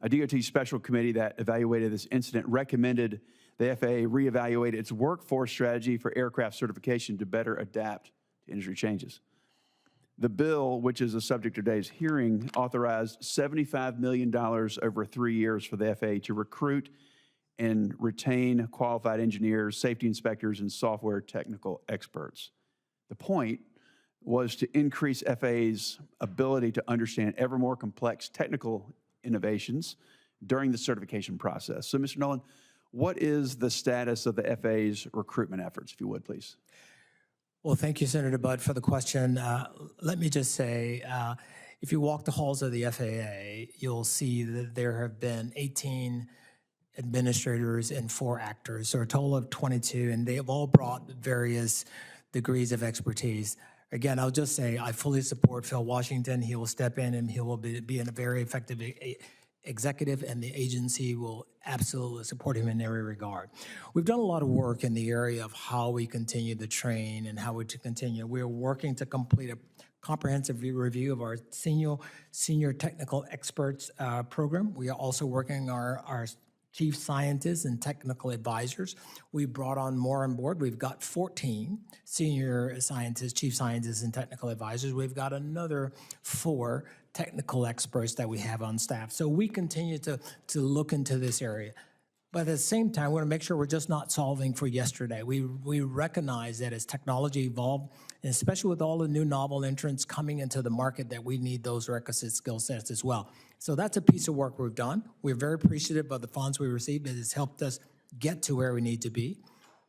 A DOT special committee that evaluated this incident recommended the FAA reevaluate its workforce strategy for aircraft certification to better adapt to industry changes. The bill, which is the subject of today's hearing, authorized $75 million over 3 years for the FAA to recruit and retain qualified engineers, safety inspectors, and software technical experts. The point was to increase FAA's ability to understand ever more complex technical innovations during the certification process. So, Mr. Nolan, what is the status of the FAA's recruitment efforts, if you would, please? Well, thank you, Senator Budd, for the question. Let me just say, if you walk the halls of the FAA, you'll see that there have been 18 administrators and 4 actors, so a total of 22, and they have all brought various degrees of expertise. Again, I'll just say I fully support Phil Washington. He will step in and he will be a very effective executive, and the agency will absolutely support him in every regard. We've done a lot of work in the area of how we continue to train and how we to continue. We're working to complete a comprehensive review of our senior technical experts program. We are also working our chief scientists and technical advisors. We brought on more on board. We've got 14 senior scientists, chief scientists, and technical advisors. We've got another 4 technical experts that we have on staff. So we continue to look into this area. But at the same time, we want to make sure we're just not solving for yesterday. We recognize that as technology evolves, and especially with all the new novel entrants coming into the market, that we need those requisite skill sets as well. So that's a piece of work we've done. We're very appreciative of the funds we received. It has helped us get to where we need to be.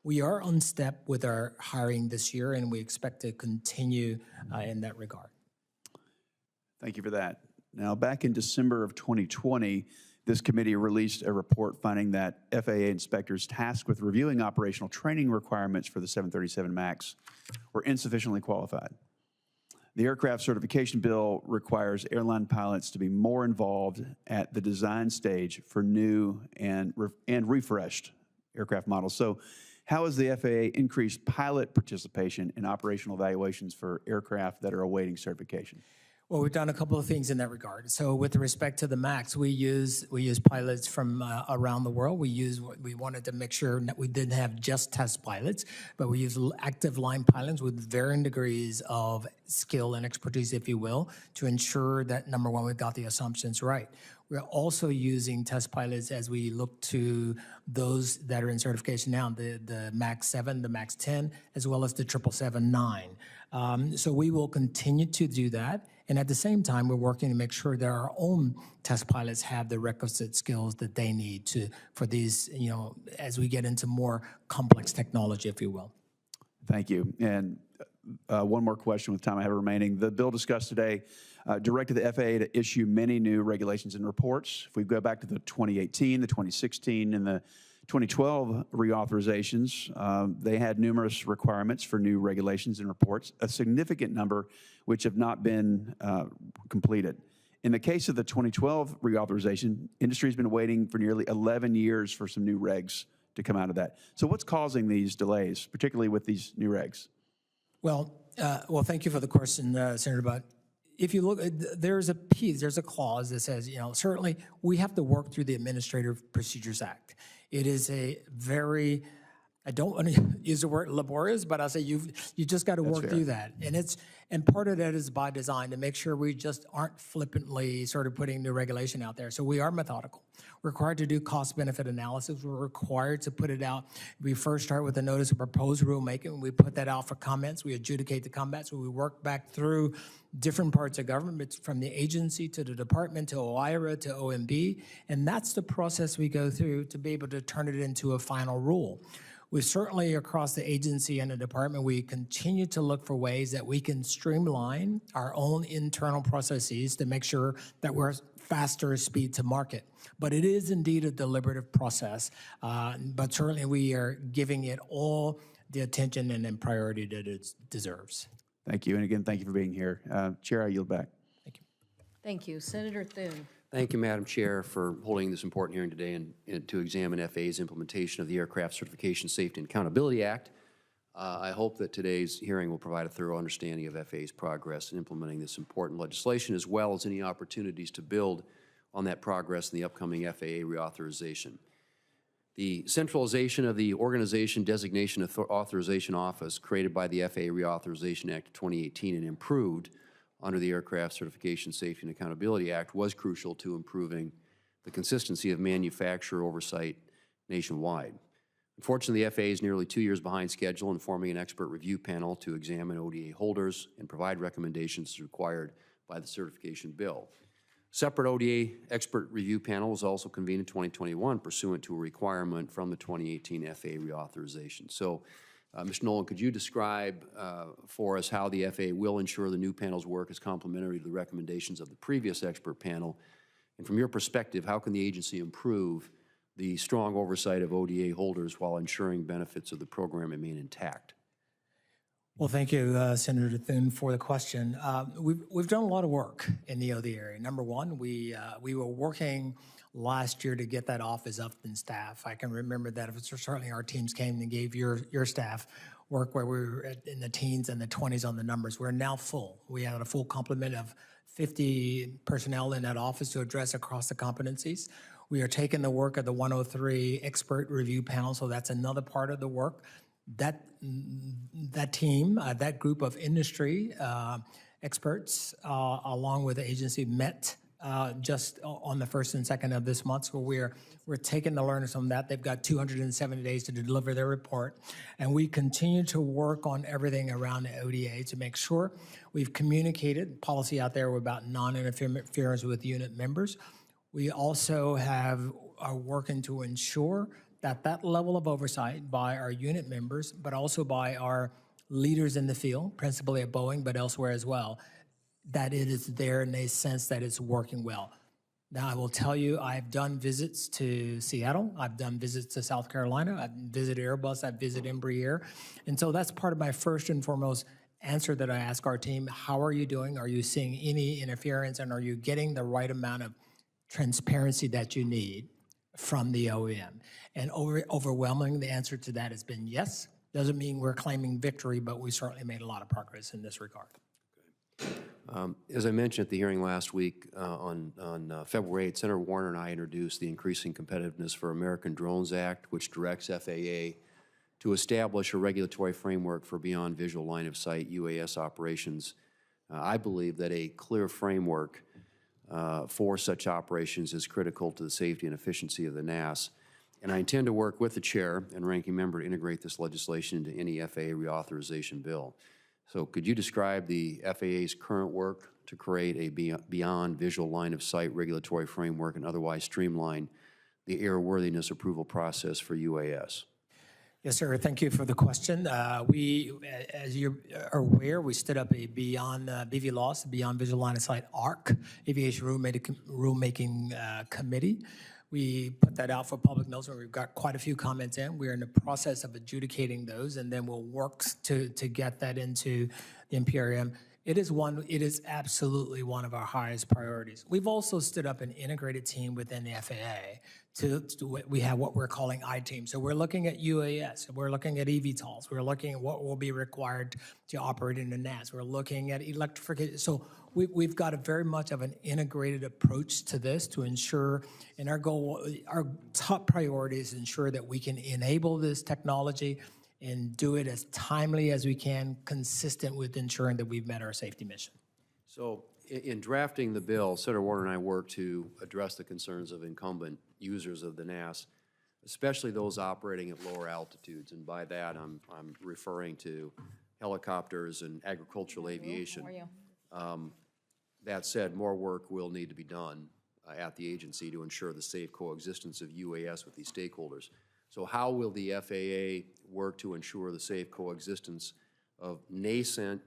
We are on step with our hiring this year, and we expect to continue in that regard. Thank you for that. Now, back in December of 2020, this committee released a report finding that FAA inspectors tasked with reviewing operational training requirements for the 737 MAX were insufficiently qualified. The aircraft certification bill requires airline pilots to be more involved at the design stage for new and refreshed aircraft models. So how has the FAA increased pilot participation in operational evaluations for aircraft that are awaiting certification? Well, we've done a couple of things in that regard. So with respect to the MAX, we use pilots from around the world. We wanted to make sure that we didn't have just test pilots, but we use active line pilots with varying degrees of skill and expertise, if you will, to ensure that, number one, we've got the assumptions right. We're also using test pilots as we look to those that are in certification now, the MAX 7, the MAX 10, as well as the 777-9. So we will continue to do that. And at the same time, we're working to make sure that our own test pilots have the requisite skills that they need for these, as we get into more complex technology, if you will. Thank you. And one more question with time I have remaining. The bill discussed today directed the FAA to issue many new regulations and reports. If we go back to the 2018, the 2016, and the 2012 reauthorizations, they had numerous requirements for new regulations and reports, a significant number which have not been completed. In the case of the 2012 reauthorization, industry has been waiting for nearly 11 years for some new regs to come out of that. So what's causing these delays, particularly with these new regs? Well, thank you for the question, Senator Budd. if you look, there's a clause that says, certainly we have to work through the Administrative Procedures Act. It is a very, I don't want to use the word laborious, but I'll say you just got to work through that. And part of that is by design to make sure we just aren't flippantly sort of putting new regulation out there. So we are methodical. We're required to do cost-benefit analysis. We're required to put it out. We first start with a notice of proposed rulemaking. We put that out for comments. We adjudicate the comments. We work back through different parts of government, from the agency to the department to OIRA to OMB. And that's the process we go through to be able to turn it into a final rule. We certainly, across the agency and the department, we continue to look for ways that we can streamline our own internal processes to make sure that we're faster speed to market. But it is indeed a deliberative process, but certainly we are giving it all the attention and priority that it deserves. Thank you. And again, thank you for being here. Chair, I yield back. Thank you. Thank you. Senator Thune. Thank you, Madam Chair, for holding this important hearing today and to examine FAA's implementation of the Aircraft Certification Safety and Accountability Act. I hope that today's hearing will provide a thorough understanding of FAA's progress in implementing this important legislation, as well as any opportunities to build on that progress in the upcoming FAA reauthorization. The centralization of the Organization Designation Authorization Office created by the FAA Reauthorization Act of 2018 and improved under the Aircraft Certification Safety and Accountability Act was crucial to improving the consistency of manufacturer oversight nationwide. Unfortunately, the FAA is nearly 2 years behind schedule in forming an expert review panel to examine ODA holders and provide recommendations as required by the certification bill. Separate ODA expert review panel was also convened in 2021 pursuant to a requirement from the 2018 FAA reauthorization. So, Mr. Nolan, could you describe for us how the FAA will ensure the new panel's work is complementary to the recommendations of the previous expert panel? And from your perspective, how can the agency improve the strong oversight of ODA holders while ensuring benefits of the program remain intact? Well, thank you, Senator Thune, for the question. We've done a lot of work in the ODA area. Number one, we were working last year to get that office up in staff. I can remember that certainly our teams came and gave your staff work where we were in the teens and the 20s on the numbers. We're now full. We had a full complement of 50 personnel in that office to address across the competencies. We are taking the work of the 103 expert review panel, so that's another part of the work. That team, that group of industry experts, along with the agency, met just on the 1st and 2nd of this month. So we're taking the learnings from that. They've got 270 days to deliver their report. And we continue to work on everything around the ODA to make sure we've communicated policy out there about non-interference with unit members. We also are working to ensure that level of oversight by our unit members, but also by our leaders in the field, principally at Boeing, but elsewhere as well, that it is there and they sense that it's working well. Now, I will tell you, I've done visits to Seattle. I've done visits to South Carolina. I've visited Airbus. I've visited Embraer. And so that's part of my first and foremost answer that I ask our team. How are you doing? Are you seeing any interference? And are you getting the right amount of transparency that you need from the OEM? And overwhelmingly, the answer to that has been yes. Doesn't mean we're claiming victory, but we certainly made a lot of progress in this regard. As I mentioned at the hearing last week on February 8th, Senator Warner and I introduced the Increasing Competitiveness for American Drones Act, which directs FAA to establish a regulatory framework for beyond visual line of sight UAS operations. I believe that a clear framework for such operations is critical to the safety and efficiency of the NAS. And I intend to work with the chair and ranking member to integrate this legislation into any FAA reauthorization bill. So could you describe the FAA's current work to create a beyond visual line of sight regulatory framework and otherwise streamline the airworthiness approval process for UAS? Yes, sir. Thank you for the question. We, as you are aware, we stood up a beyond BVLOS, Beyond Visual Line of Sight ARC, Aviation Rulemaking Committee. We put that out for public notice, and we've got quite a few comments in. We're in the process of adjudicating those, and then we'll work to get that into the NPRM. It is absolutely one of our highest priorities. We've also stood up an integrated team within the FAA we have what we're calling I-team. So we're looking at UAS, we're looking at eVTOLs, we're looking at what will be required to operate in the NAS. We're looking at electrification. So we've got a very much of an integrated approach to this to ensure, and our goal, our top priority is ensure that we can enable this technology and do it as timely as we can, consistent with ensuring that we've met our safety mission. So in drafting the bill, Senator Warner and I worked to address the concerns of incumbent users of the NAS, especially those operating at lower altitudes. And by that, I'm referring to helicopters and agricultural aviation. How are you? That said, more work will need to be done at the agency to ensure the safe coexistence of UAS with these stakeholders. So how will the FAA work to ensure the safe coexistence of nascent,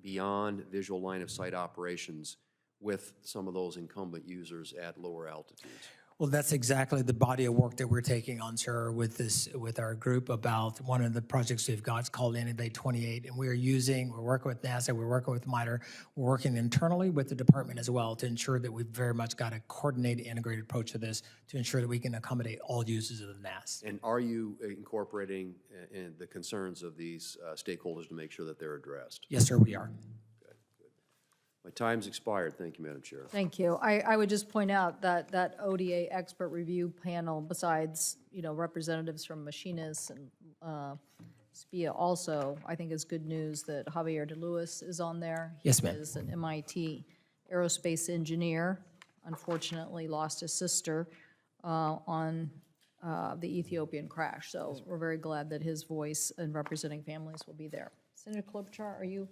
beyond visual line of sight operations with some of those incumbent users at lower altitudes? Well, that's exactly the body of work that we're taking on, sir, with our group about one of the projects we've got. It's called Innovate 28, and we're working with NASA, we're working with MITRE, we're working internally with the department as well to ensure that we've very much got a coordinated, integrated approach to this to ensure that we can accommodate all users of the NAS. And are you incorporating in the concerns of these stakeholders to make sure that they're addressed? Yes, sir, we are. My time's expired. Thank you, Madam Chair. Thank you. I would just point out that that ODA expert review panel, besides, representatives from machinists and SPIA also, I think is good news that Javier De Luis is on there. Yes, ma'am. He is an MIT aerospace engineer, unfortunately lost his sister on the Ethiopian crash. So we're very glad that his voice in representing families will be there. Senator Klobuchar, are you?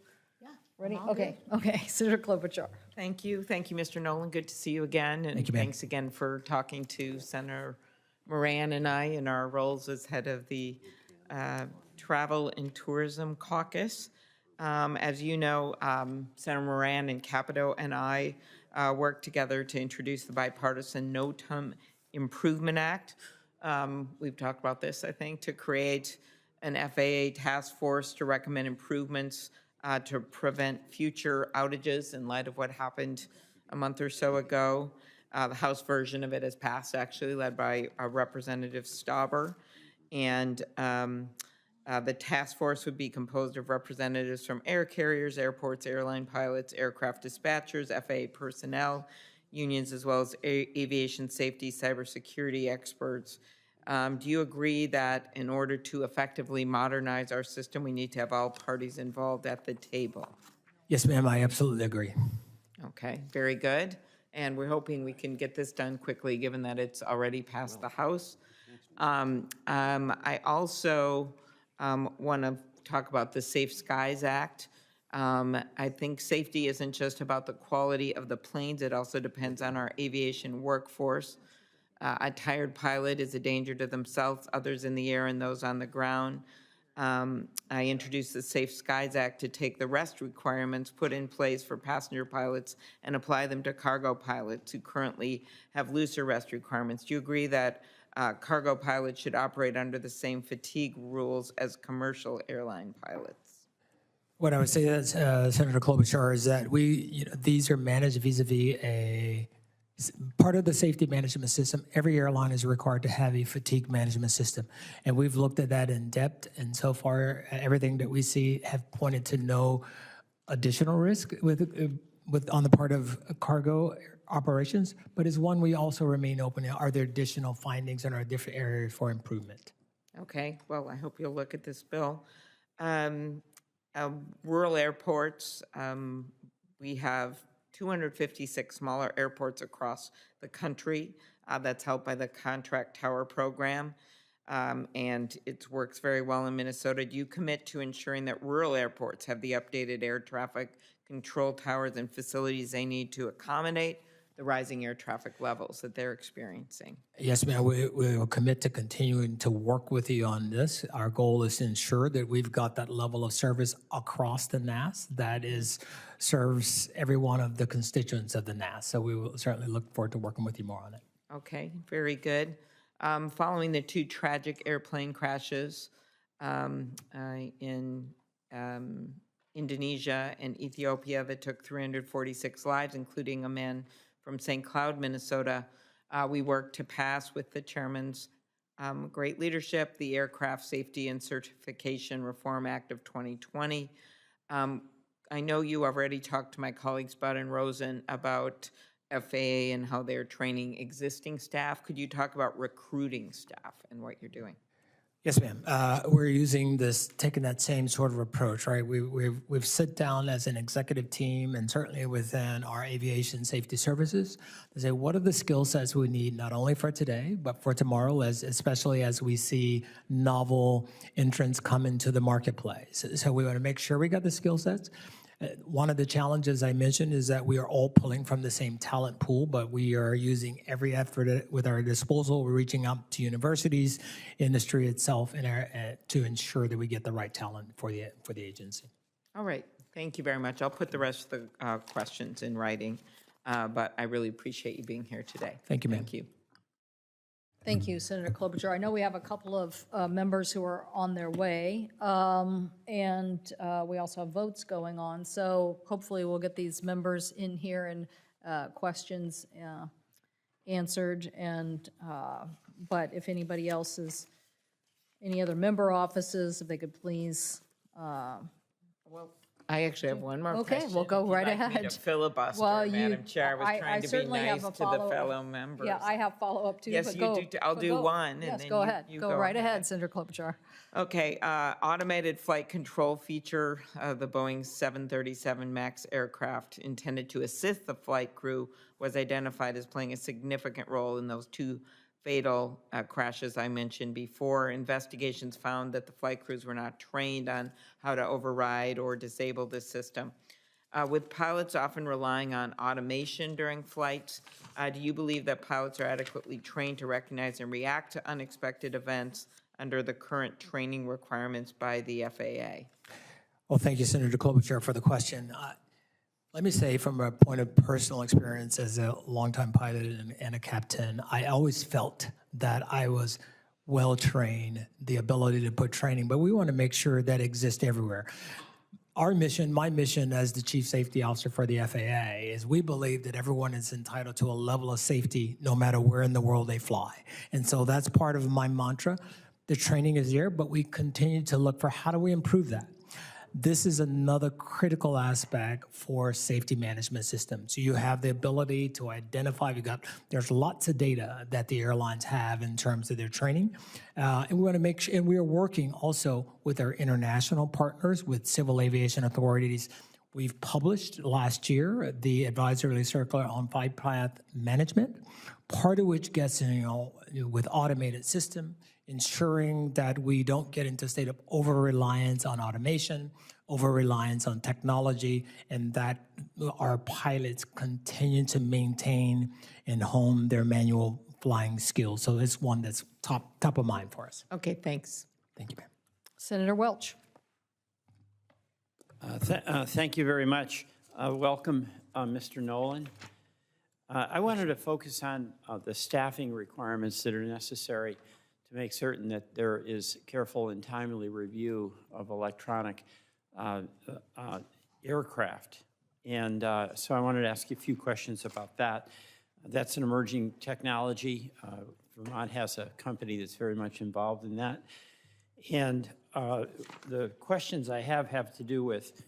Ready? Okay, Senator Klobuchar. Thank you, Mr. Nolan. Good to see you again. And Thank you, ma'am. thanks again for talking to Senator Moran and I in our roles as head of the Travel and Tourism Caucus. As you know, Senator Moran and Capito and I worked together to introduce the bipartisan NOTAM Improvement Act. We've talked about this, I think, to create an FAA task force to recommend improvements to prevent future outages in light of what happened a month or so ago. The House version of it has passed, actually, led by Representative Stauber. And the task force would be composed of representatives from air carriers, airports, airline pilots, aircraft dispatchers, FAA personnel, unions, as well as aviation safety, cybersecurity experts. Do you agree that in order to effectively modernize our system, we need to have all parties involved at the table? Yes, ma'am, I absolutely agree. Okay, very good. And we're hoping we can get this done quickly, given that it's already passed the House. I also want to talk about the Safe Skies Act. I think safety isn't just about the quality of the planes. It also depends on our aviation workforce. A tired pilot is a danger to themselves, others in the air, and those on the ground. I introduced the Safe Skies Act to take the rest requirements put in place for passenger pilots and apply them to cargo pilots who currently have looser rest requirements. Do you agree that cargo pilots should operate under the same fatigue rules as commercial airline pilots? What I would say, that, Senator Klobuchar, is that these are managed vis-a-vis a part of the safety management system. Every airline is required to have a fatigue management system, and we've looked at that in depth. And so far, everything that we see have pointed to no additional risk on the part of cargo operations. But as one, we also remain open. Are there additional findings and are different areas for improvement? Okay. Well, I hope you'll look at this bill. Rural airports, we have 256 smaller airports across the country. That's helped by the Contract Tower Program, and it works very well in Minnesota. Do you commit to ensuring that rural airports have the updated air traffic control towers and facilities they need to accommodate the rising air traffic levels that they're experiencing? Yes, ma'am. We will commit to continuing to work with you on this. Our goal is to ensure that we've got that level of service across the NAS that serves every one of the constituents of the NAS. So we will certainly look forward to working with you more on it. Okay, very good. Following the two tragic airplane crashes in Indonesia and Ethiopia that took 346 lives, including a man from St. Cloud, Minnesota, We worked to pass, with the chairman's great leadership, the Aircraft Safety and Certification Reform Act of 2020. I know you already talked to my colleagues, Bud and Rosen, about FAA and how they're training existing staff. Could you talk about recruiting staff and what you're doing? Yes, ma'am. We're using this, taking that same sort of approach, right? We've sit down as an executive team and certainly within our aviation safety services to say, what are the skill sets we need not only for today, but for tomorrow, especially as we see novel entrants come into the marketplace. So we want to make sure we got the skill sets. One of the challenges I mentioned is that we are all pulling from the same talent pool, but we are using every effort with our disposal. We're reaching out to universities, industry itself, to ensure that we get the right talent for the agency. All right, thank you very much. I'll put the rest of the questions in writing, but I really appreciate you being here today. Thank you, ma'am. Thank you. Thank you, Senator Klobuchar. I know we have a couple of members who are on their way, and we also have votes going on. So hopefully we'll get these members in here and questions answered. And but if anybody else is, any other member offices, if they could please. Well, I actually have one more Okay, question. we'll go If you'd right like me ahead. to filibuster, Well, Madam Chair. I was trying to be certainly have nice a to the follow-up. fellow members. Yeah, I have follow-up too. Yes, but you go- do. I'll but do go- one, and Yes, then go ahead. you Go go right ahead. ahead, Senator Klobuchar. Okay, automated flight control feature of the Boeing 737 MAX aircraft intended to assist the flight crew was identified as playing a significant role in those two fatal crashes I mentioned before. Investigations found that the flight crews were not trained on how to override or disable this system. With pilots often relying on automation during flights, do you believe that pilots are adequately trained to recognize and react to unexpected events under the current training requirements by the FAA? Well, thank you, Senator Klobuchar, for the question. Let me say, from a point of personal experience as a longtime pilot and a captain, I always felt that I was well-trained, the ability to put training, but we want to make sure that exists everywhere. Our mission, my mission as the Chief Safety Officer for the FAA, is we believe that everyone is entitled to a level of safety no matter where in the world they fly. And so that's part of my mantra. The training is there, but we continue to look for how do we improve that. This is another critical aspect for safety management systems. So you have the ability to identify, there's lots of data that the airlines have in terms of their training. And we want to make sure, and we are working also with our international partners, with civil aviation authorities. We've published last year the advisory circular on flight path management, part of which gets, with automated system, ensuring that we don't get into a state of over-reliance on automation, over-reliance on technology, and that our pilots continue to maintain and hone their manual flying skills. So it's one that's top of mind for us. Okay, thanks. Thank you, ma'am. Senator Welch. Thank you very much. Welcome, Mr. Nolan. I wanted to focus on the staffing requirements that are necessary to make certain that there is careful and timely review of electronic aircraft. And so I wanted to ask you a few questions about that. That's an emerging technology. Vermont has a company that's very much involved in that. And the questions I have to do with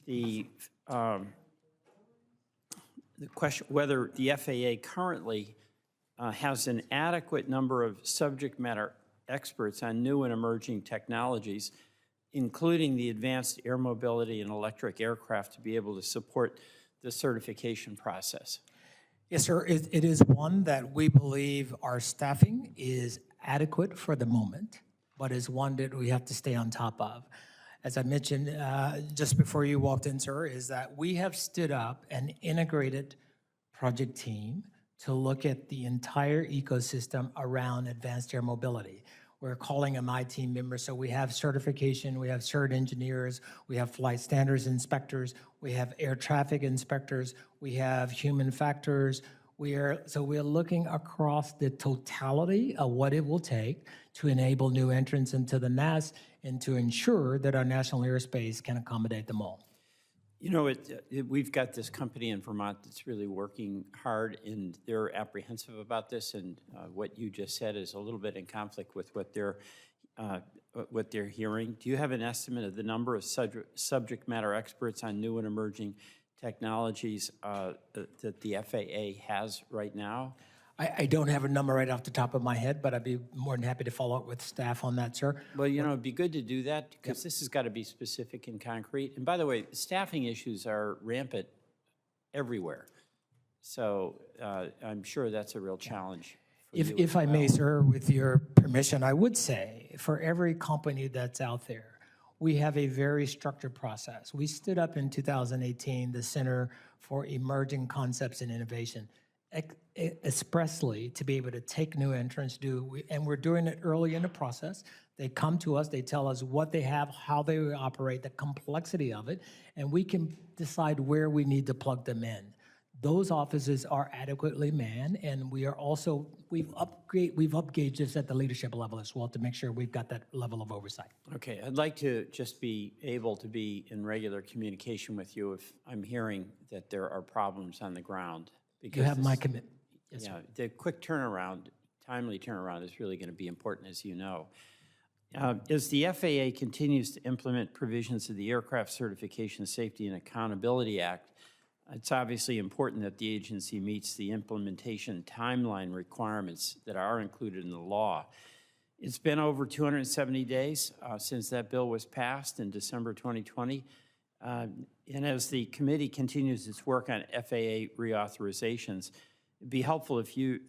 the question whether the FAA currently has an adequate number of subject matter experts on new and emerging technologies, including the advanced air mobility and electric aircraft, to be able to support the certification process. Yes, sir. It is one that we believe our staffing is adequate for the moment, but is one that we have to stay on top of. As I mentioned just before you walked in, sir, is that we have stood up an integrated project team to look at the entire ecosystem around advanced air mobility. We're calling them my team members, so we have certification, we have cert engineers, we have flight standards inspectors, we have air traffic inspectors, we have human factors. We're looking across the totality of what it will take to enable new entrants into the NAS and to ensure that our national airspace can accommodate them all. You know, we've got this company in Vermont that's really working hard, and they're apprehensive about this, and what you just said is a little bit in conflict with what they're hearing. Do you have an estimate of the number of subject matter experts on new and emerging technologies that the FAA has right now? I don't have a number right off the top of my head, but I'd be more than happy to follow up with staff on that, sir. Well, you know, it'd be good to do that because this has got to be specific and concrete. And by the way, staffing issues are rampant everywhere. So I'm sure that's a real challenge. If I may, sir, with your permission, I would say for every company that's out there, we have a very structured process. We stood up in 2018 the Center for Emerging Concepts and Innovation, expressly to be able to take new entrants, and we're doing it early in the process. They come to us, they tell us what they have, how they operate, the complexity of it, and we can decide where we need to plug them in. Those offices are adequately manned, and we are also, we've upgauged this at the leadership level as well to make sure we've got that level of oversight. Okay, I'd like to just be able to be in regular communication with you if I'm hearing that there are problems on the ground. You have my commitment. Yes, Yeah, sir. the quick turnaround, timely turnaround is really going to be important, as you know. As the FAA continues to implement provisions of the Aircraft Certification, Safety, and Accountability Act, it's obviously important that the agency meets the implementation timeline requirements that are included in the law. It's been over 270 days since that bill was passed in December 2020. And as the committee continues its work on FAA reauthorizations, it'd be helpful if you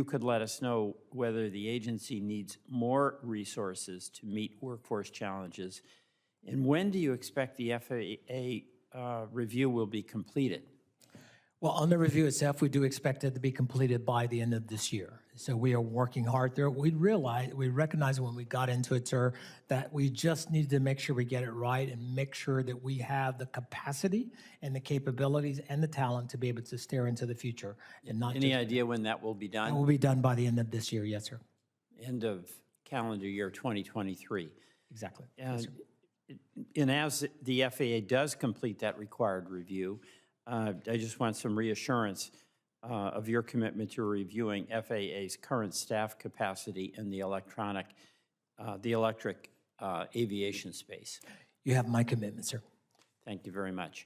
could let us know whether the agency needs more resources to meet workforce challenges, and when do you expect the FAA review will be completed? Well, on the review itself, we do expect it to be completed by the end of this year. So we are working hard there. We recognize when we got into it, sir, that we just need to make sure we get it right and make sure that we have the capacity and the capabilities and the talent to be able to stare into the future and not Any idea when that will be done? It will be done by the end of this year, yes, sir. End of calendar year 2023. Exactly. And as the FAA does complete that required review, I just want some reassurance of your commitment to reviewing FAA's current staff capacity in the electric aviation space. You have my commitment, sir. Thank you very much.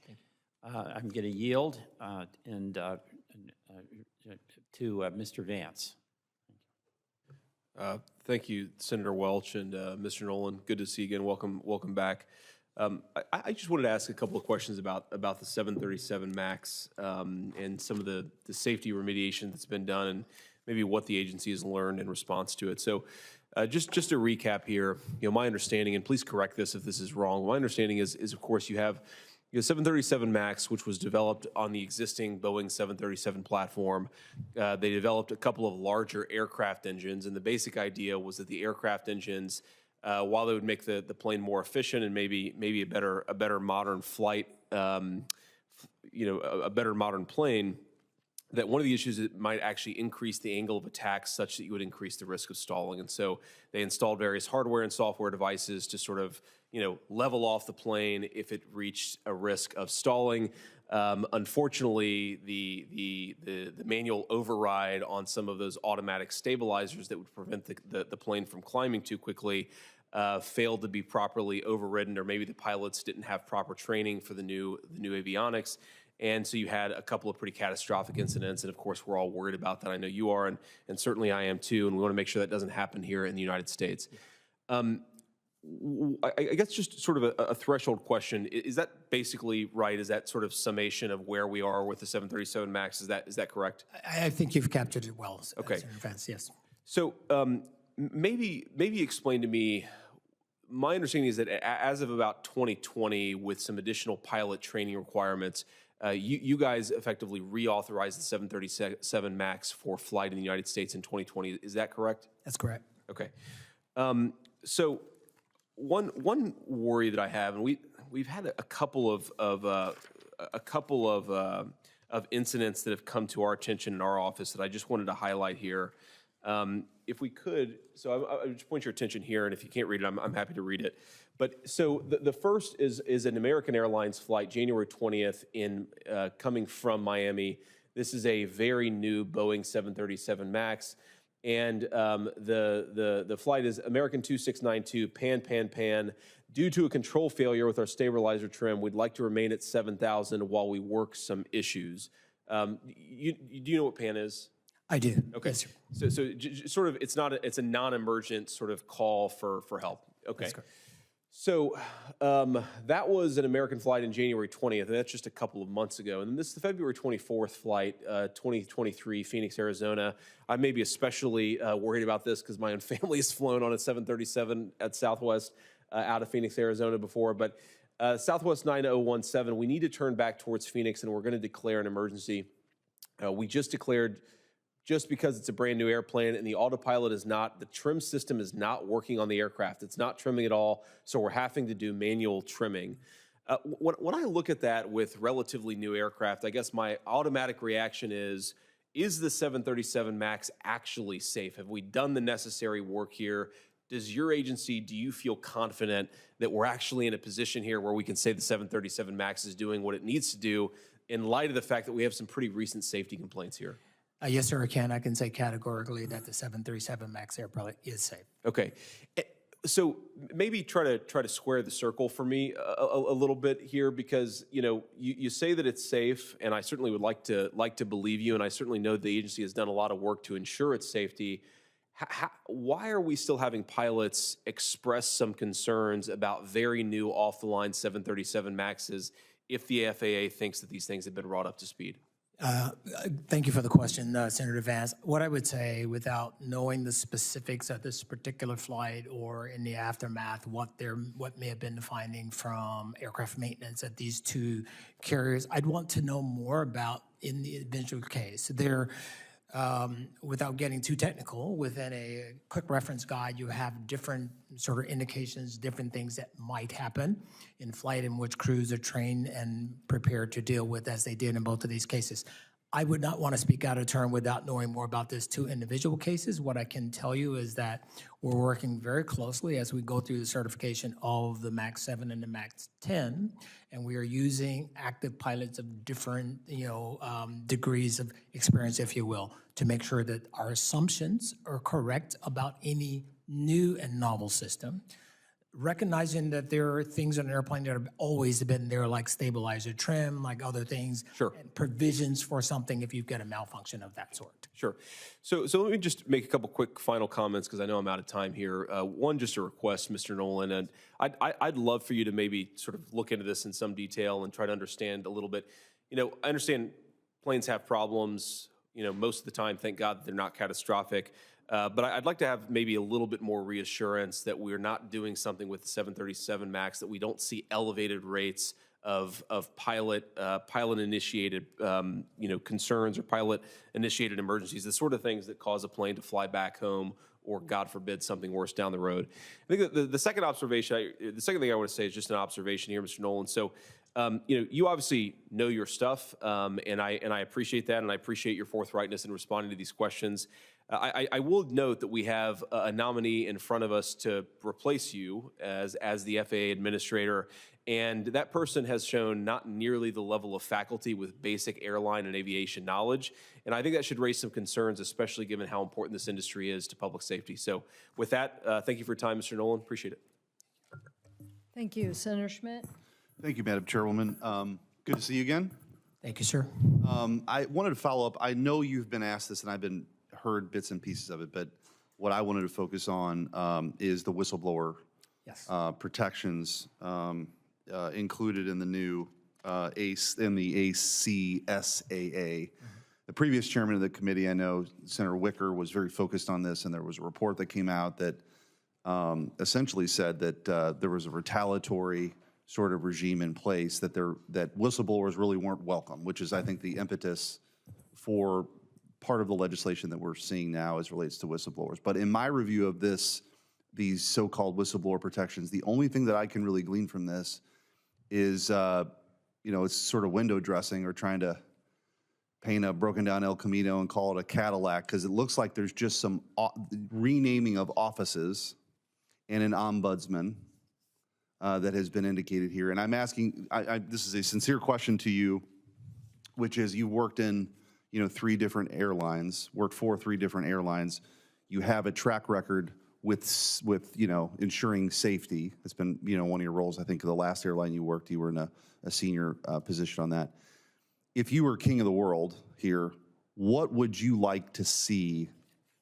I'm going to yield to Mr. Vance. Thank you, Senator Welch and Mr. Nolan. Good to see you again. Welcome back. I just wanted to ask a couple of questions about the 737 MAX and some of the safety remediation that's been done and maybe what the agency has learned in response to it. So just to recap here, my understanding, and please correct this if this is wrong, my understanding is of course you have 737 MAX, which was developed on the existing Boeing 737 platform. They developed a couple of larger aircraft engines, and the basic idea was that the aircraft engines, while they would make the plane more efficient and maybe a better modern flight, a better modern plane, that one of the issues it might actually increase the angle of attack such that you would increase the risk of stalling. And so they installed various hardware and software devices to sort of level off the plane if it reached a risk of stalling. Unfortunately, the manual override on some of those automatic stabilizers that would prevent the plane from climbing too quickly failed to be properly overridden, or maybe the pilots didn't have proper training for the new avionics. And so you had a couple of pretty catastrophic incidents, and of course we're all worried about that. I know you are, and certainly I am too, and we want to make sure that doesn't happen here in the United States. I guess just sort of a threshold question. Is that basically right? Is that sort of summation of where we are with the 737 MAX? Is that correct? I think you've captured it well, okay. Senator Vance, yes. So maybe explain to me, my understanding is that as of about 2020, with some additional pilot training requirements, you guys effectively reauthorized the 737 MAX for flight in the United States in 2020. Is that correct? That's correct. Okay. So one worry that I have, and we've had a couple of incidents that have come to our attention in our office that I just wanted to highlight here. If we could, so I would just point your attention here, and if you can't read it, I'm happy to read it. But so the first is an American Airlines flight, January 20th, coming from Miami. This is a very new Boeing 737 MAX, and the flight is American 2692, pan. Due to a control failure with our stabilizer trim, we'd like to remain at 7,000 while we work some issues. Do you know what pan is? I do. Okay. Yes, sir. So sort of, it's a non-emergent sort of call for help. Okay. That's correct. So that was an American flight in January 20th, and that's just a couple of months ago. And this is the February 24th flight, 2023, Phoenix, Arizona. I may be especially worried about this because my own family has flown on a 737 at Southwest out of Phoenix, Arizona before. But Southwest 9017, we need to turn back towards Phoenix, and we're going to declare an emergency. We just declared, just because it's a brand new airplane and the autopilot is not, the trim system is not working on the aircraft. It's not trimming at all, so we're having to do manual trimming. When I look at that with relatively new aircraft, I guess my automatic reaction is the 737 MAX actually safe? Have we done the necessary work here? Does your agency, do you feel confident that we're actually in a position here where we can say the 737 MAX is doing what it needs to do in light of the fact that we have some pretty recent safety complaints here? Yes, sir, I can. I can say categorically that the 737 MAX airplane is safe. Okay. So maybe try to square the circle for me a little bit here, because you say that it's safe, and I certainly would like to believe you, and I certainly know the agency has done a lot of work to ensure its safety. Why are we still having pilots express some concerns about very new off-the-line 737 MAXs if the FAA thinks that these things have been brought up to speed? Thank you for the question, Senator Vance. What I would say, without knowing the specifics of this particular flight or in the aftermath, what may have been the finding from aircraft maintenance at these two carriers, I'd want to know more about in the eventual case. Without getting too technical, within a quick reference guide, you have different sort of indications, different things that might happen in flight in which crews are trained and prepared to deal with, as they did in both of these cases. I would not want to speak out of turn without knowing more about these two individual cases. What I can tell you is that we're working very closely as we go through the certification of the MAX 7 and the MAX 10, and we are using active pilots of different, degrees of experience, if you will, to make sure that our assumptions are correct about any new and novel system. Recognizing that there are things on an airplane that have always been there, like stabilizer trim, like other things, Sure. and provisions for something if you've got a malfunction of that sort. Sure. So let me just make a couple quick final comments, because I know I'm out of time here. One, just a request, Mr. Nolan, and I'd love for you to maybe sort of look into this in some detail and try to understand a little bit. I understand planes have problems, most of the time, thank God that they're not catastrophic. But I'd like to have maybe a little bit more reassurance that we're not doing something with the 737 MAX, that we don't see elevated rates of pilot-initiated concerns or pilot-initiated emergencies, the sort of things that cause a plane to fly back home, or God forbid something worse down the road. I think the second observation, the second thing I want to say is just an observation here, Mr. Nolan. So, you obviously know your stuff, and I appreciate that, and I appreciate your forthrightness in responding to these questions. I will note that we have a nominee in front of us to replace you as the FAA Administrator, and that person has shown not nearly the level of faculty with basic airline and aviation knowledge, and I think that should raise some concerns, especially given how important this industry is to public safety. So with that, thank you for your time, Mr. Nolan. Appreciate it. Thank you. Senator Schmidt? Thank you, Madam Chairwoman. Good to see you again. Thank you, sir. I wanted to follow up. I know you've been asked this, and I've heard bits and pieces of it, but what I wanted to focus on is the whistleblower protections included in the new ACSAA. The previous chairman of the committee, I know Senator Wicker, was very focused on this, and there was a report that came out that essentially said that there was a retaliatory sort of regime in place, that whistleblowers really weren't welcome, which is, I think, the impetus for part of the legislation that we're seeing now as relates to whistleblowers. But in my review of these so-called whistleblower protections, the only thing that I can really glean from this is, it's sort of window dressing, or trying to paint a broken down El Camino and call it a Cadillac, because it looks like there's just some renaming of offices and an ombudsman that has been indicated here. And I'm asking, this is a sincere question to you, which is you worked in, 3 different airlines, worked for 3 different airlines. You have a track record with ensuring safety. It's been, one of your roles. I think the last airline you worked, you were in a senior position on that. If you were king of the world here, what would you like to see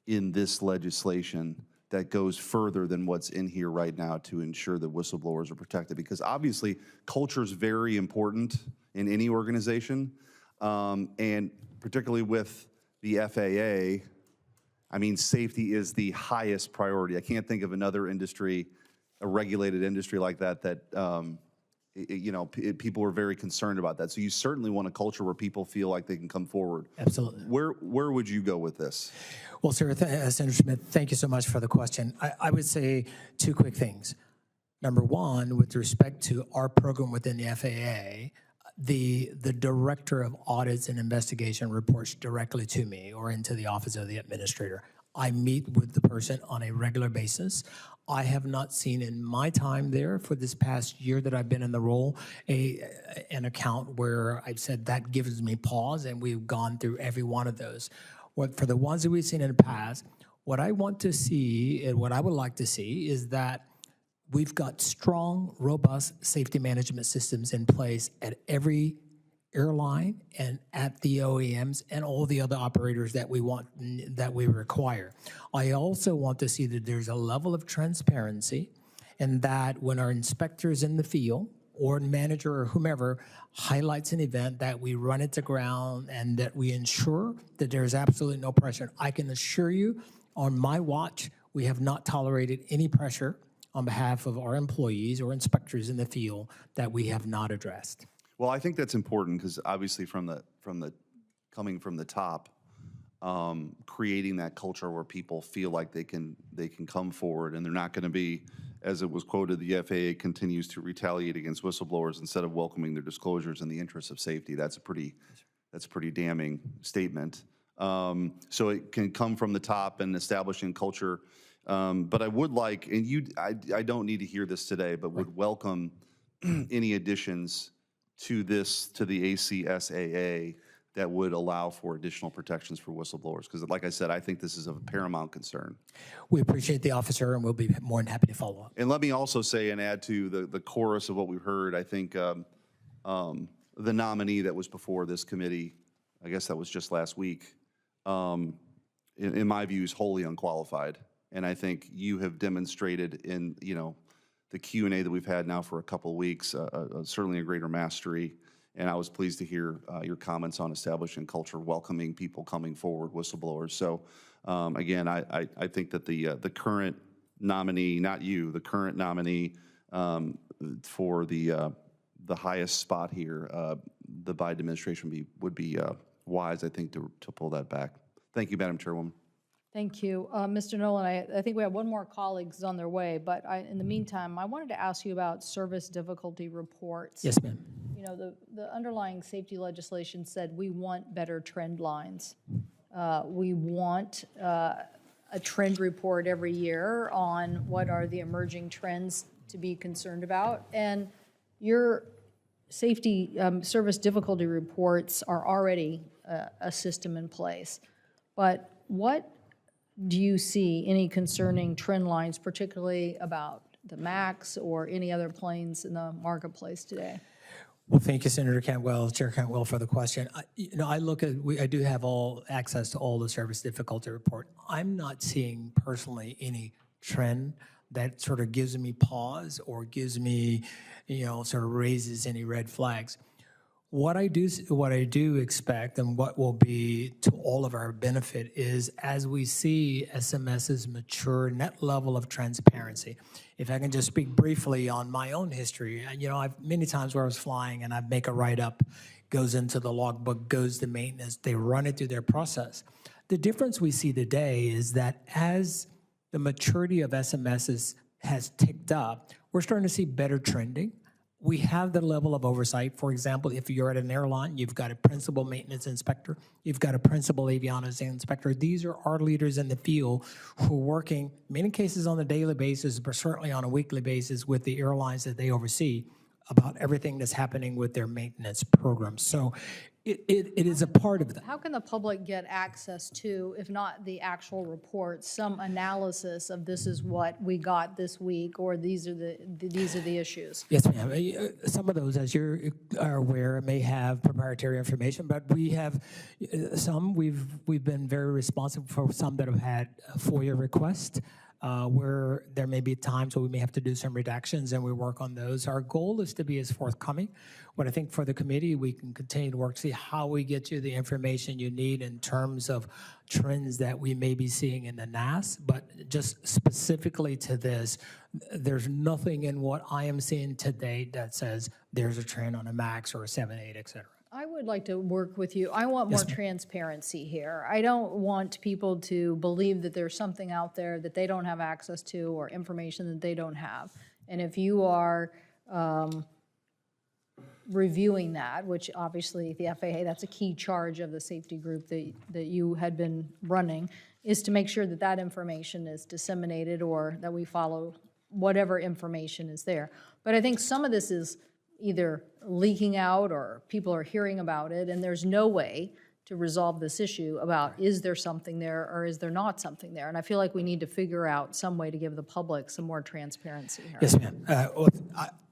in this legislation that goes further than what's in here right now to ensure that whistleblowers are protected? Because obviously, culture is very important in any organization, and particularly with the FAA, I mean, safety is the highest priority. I can't think of another industry, a regulated industry like that, people are very concerned about that. So you certainly want a culture where people feel like they can come forward. Absolutely. Where would you go with this? Well, sir, Senator Smith, thank you so much for the question. I would say 2 quick things. Number one, with respect to our program within the FAA, the Director of Audits and Investigation reports directly to me or into the Office of the Administrator. I meet with the person on a regular basis. I have not seen in my time there for this past year that I've been in the role an account where I've said that gives me pause, and we've gone through every one of those. For the ones that we've seen in the past, what I want to see and what I would like to see is that we've got strong, robust safety management systems in place at every airline and at the OEMs and all the other operators that we require. I also want to see that there's a level of transparency, and that when our inspectors in the field or manager or whomever highlights an event, that we run it to ground and that we ensure that there's absolutely no pressure. I can assure you, on my watch, we have not tolerated any pressure on behalf of our employees or inspectors in the field that we have not addressed. Well, I think that's important because obviously coming from the top, creating that culture where people feel like they can come forward and they're not going to be, as it was quoted, the FAA continues to retaliate against whistleblowers instead of welcoming their disclosures in the interest of safety. That's a pretty damning statement. So it can come from the top and establishing culture. But I would like, and I don't need to hear this today, but would welcome any additions to the ACSAA that would allow for additional protections for whistleblowers. Because like I said, I think this is of paramount concern. We appreciate the officer, and we'll be more than happy to follow up. And let me also say and add to the chorus of what we've heard, I think the nominee that was before this committee, I guess that was just last week, in my view, is wholly unqualified. And I think you have demonstrated in, the Q&A that we've had now for a couple of weeks, certainly a greater mastery. And I was pleased to hear your comments on establishing culture, welcoming people coming forward, whistleblowers. So again, I think that the current nominee, not you, the current nominee for the highest spot here, the Biden administration would be wise, I think, to pull that back. Thank you, Madam Chairwoman. Thank you. Mr. Nolan, I think we have one more colleague on their way, but in the meantime, I wanted to ask you about service difficulty reports. Yes, ma'am. The underlying safety legislation said we want better trend lines. We want a trend report every year on what are the emerging trends to be concerned about. And your safety service difficulty reports are already a system in place. But what do you see any concerning trend lines, particularly about the MAX or any other planes in the marketplace today? Well, thank you, Senator Cantwell, Chair Cantwell, for the question. I do have access to all the service difficulty report. I'm not seeing personally any trend that sort of gives me pause or gives me, sort of raises any red flags. What I do expect, and what will be to all of our benefit, is as we see SMS's mature, net level of transparency. If I can just speak briefly on my own history, I've many times where I was flying and I make a write-up, goes into the logbook, goes to maintenance, they run it through their process. The difference we see today is that as the maturity of SMS's has ticked up, we're starting to see better trending, we have the level of oversight. For example, if you're at an airline, you've got a principal maintenance inspector, you've got a principal avionics inspector. These are our leaders in the field who are working, many cases on a daily basis, but certainly on a weekly basis with the airlines that they oversee about everything that's happening with their maintenance programs. So it is a part of that. How can the public get access to, if not the actual report, some analysis of this is what we got this week, or these are the issues? Yes, ma'am. Some of those, as you are aware, may have proprietary information, but we have some. We've been very responsive for some that have had a FOIA request. Where there may be times where we may have to do some redactions, and we work on those. Our goal is to be as forthcoming. What I think for the committee, we can continue to work to see how we get you the information you need in terms of trends that we may be seeing in the NAS. But just specifically to this, there's nothing in what I am seeing today that says there's a trend on a MAX or a 7.8, et cetera. I would like to work with you. I want more transparency here. I don't want people to believe that there's something out there that they don't have access to or information that they don't have. And if you are reviewing that, which obviously the FAA, that's a key charge of the safety group that you had been running, is to make sure that that information is disseminated or that we follow whatever information is there. But I think some of this is either leaking out or people are hearing about it, and there's no way to resolve this issue about is there something there or is there not something there. And I feel like we need to figure out some way to give the public some more transparency here. Yes, ma'am.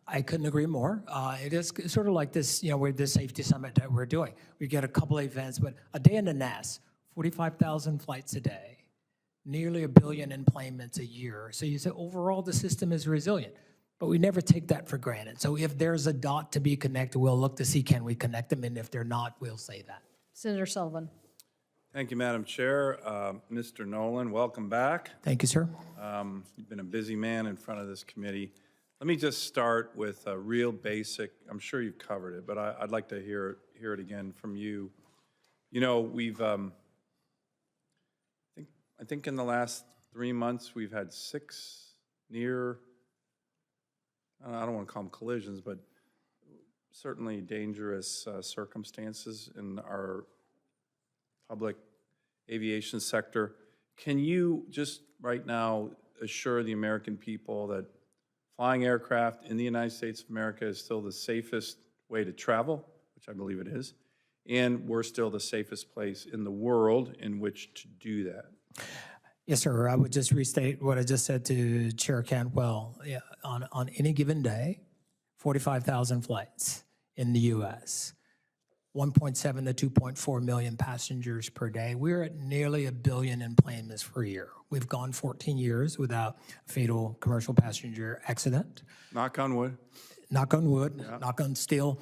I couldn't agree more. It is sort of like this, with this safety summit that we're doing. We get a couple of events, but a day in the NAS, 45,000 flights a day, nearly 1 billion enplanements a year. So you say overall the system is resilient. But we never take that for granted. So if there's a dot to be connected, we'll look to see can we connect them, and if they're not, we'll say that. Senator Sullivan. Thank you, Madam Chair. Mr. Nolan, welcome back. Thank you, sir. You've been a busy man in front of this committee. Let me just start with a real basic, I'm sure you've covered it, but I'd like to hear it again from you. We've, I think in the last 3 months, we've had 6 near, I don't want to call them collisions, but certainly dangerous circumstances in our public aviation sector. Can you just right now assure the American people that flying aircraft in the United States of America is still the safest way to travel, which I believe it is, and we're still the safest place in the world in which to do that? Yes, sir. I would just restate what I just said to Chair Cantwell. Yeah, on any given day, 45,000 flights in the U.S., 1.7 to 2.4 million passengers per day. We're at nearly 1 billion enplanements per year. We've gone 14 years without a fatal commercial passenger accident. Knock on wood. Knock on wood, knock on steel.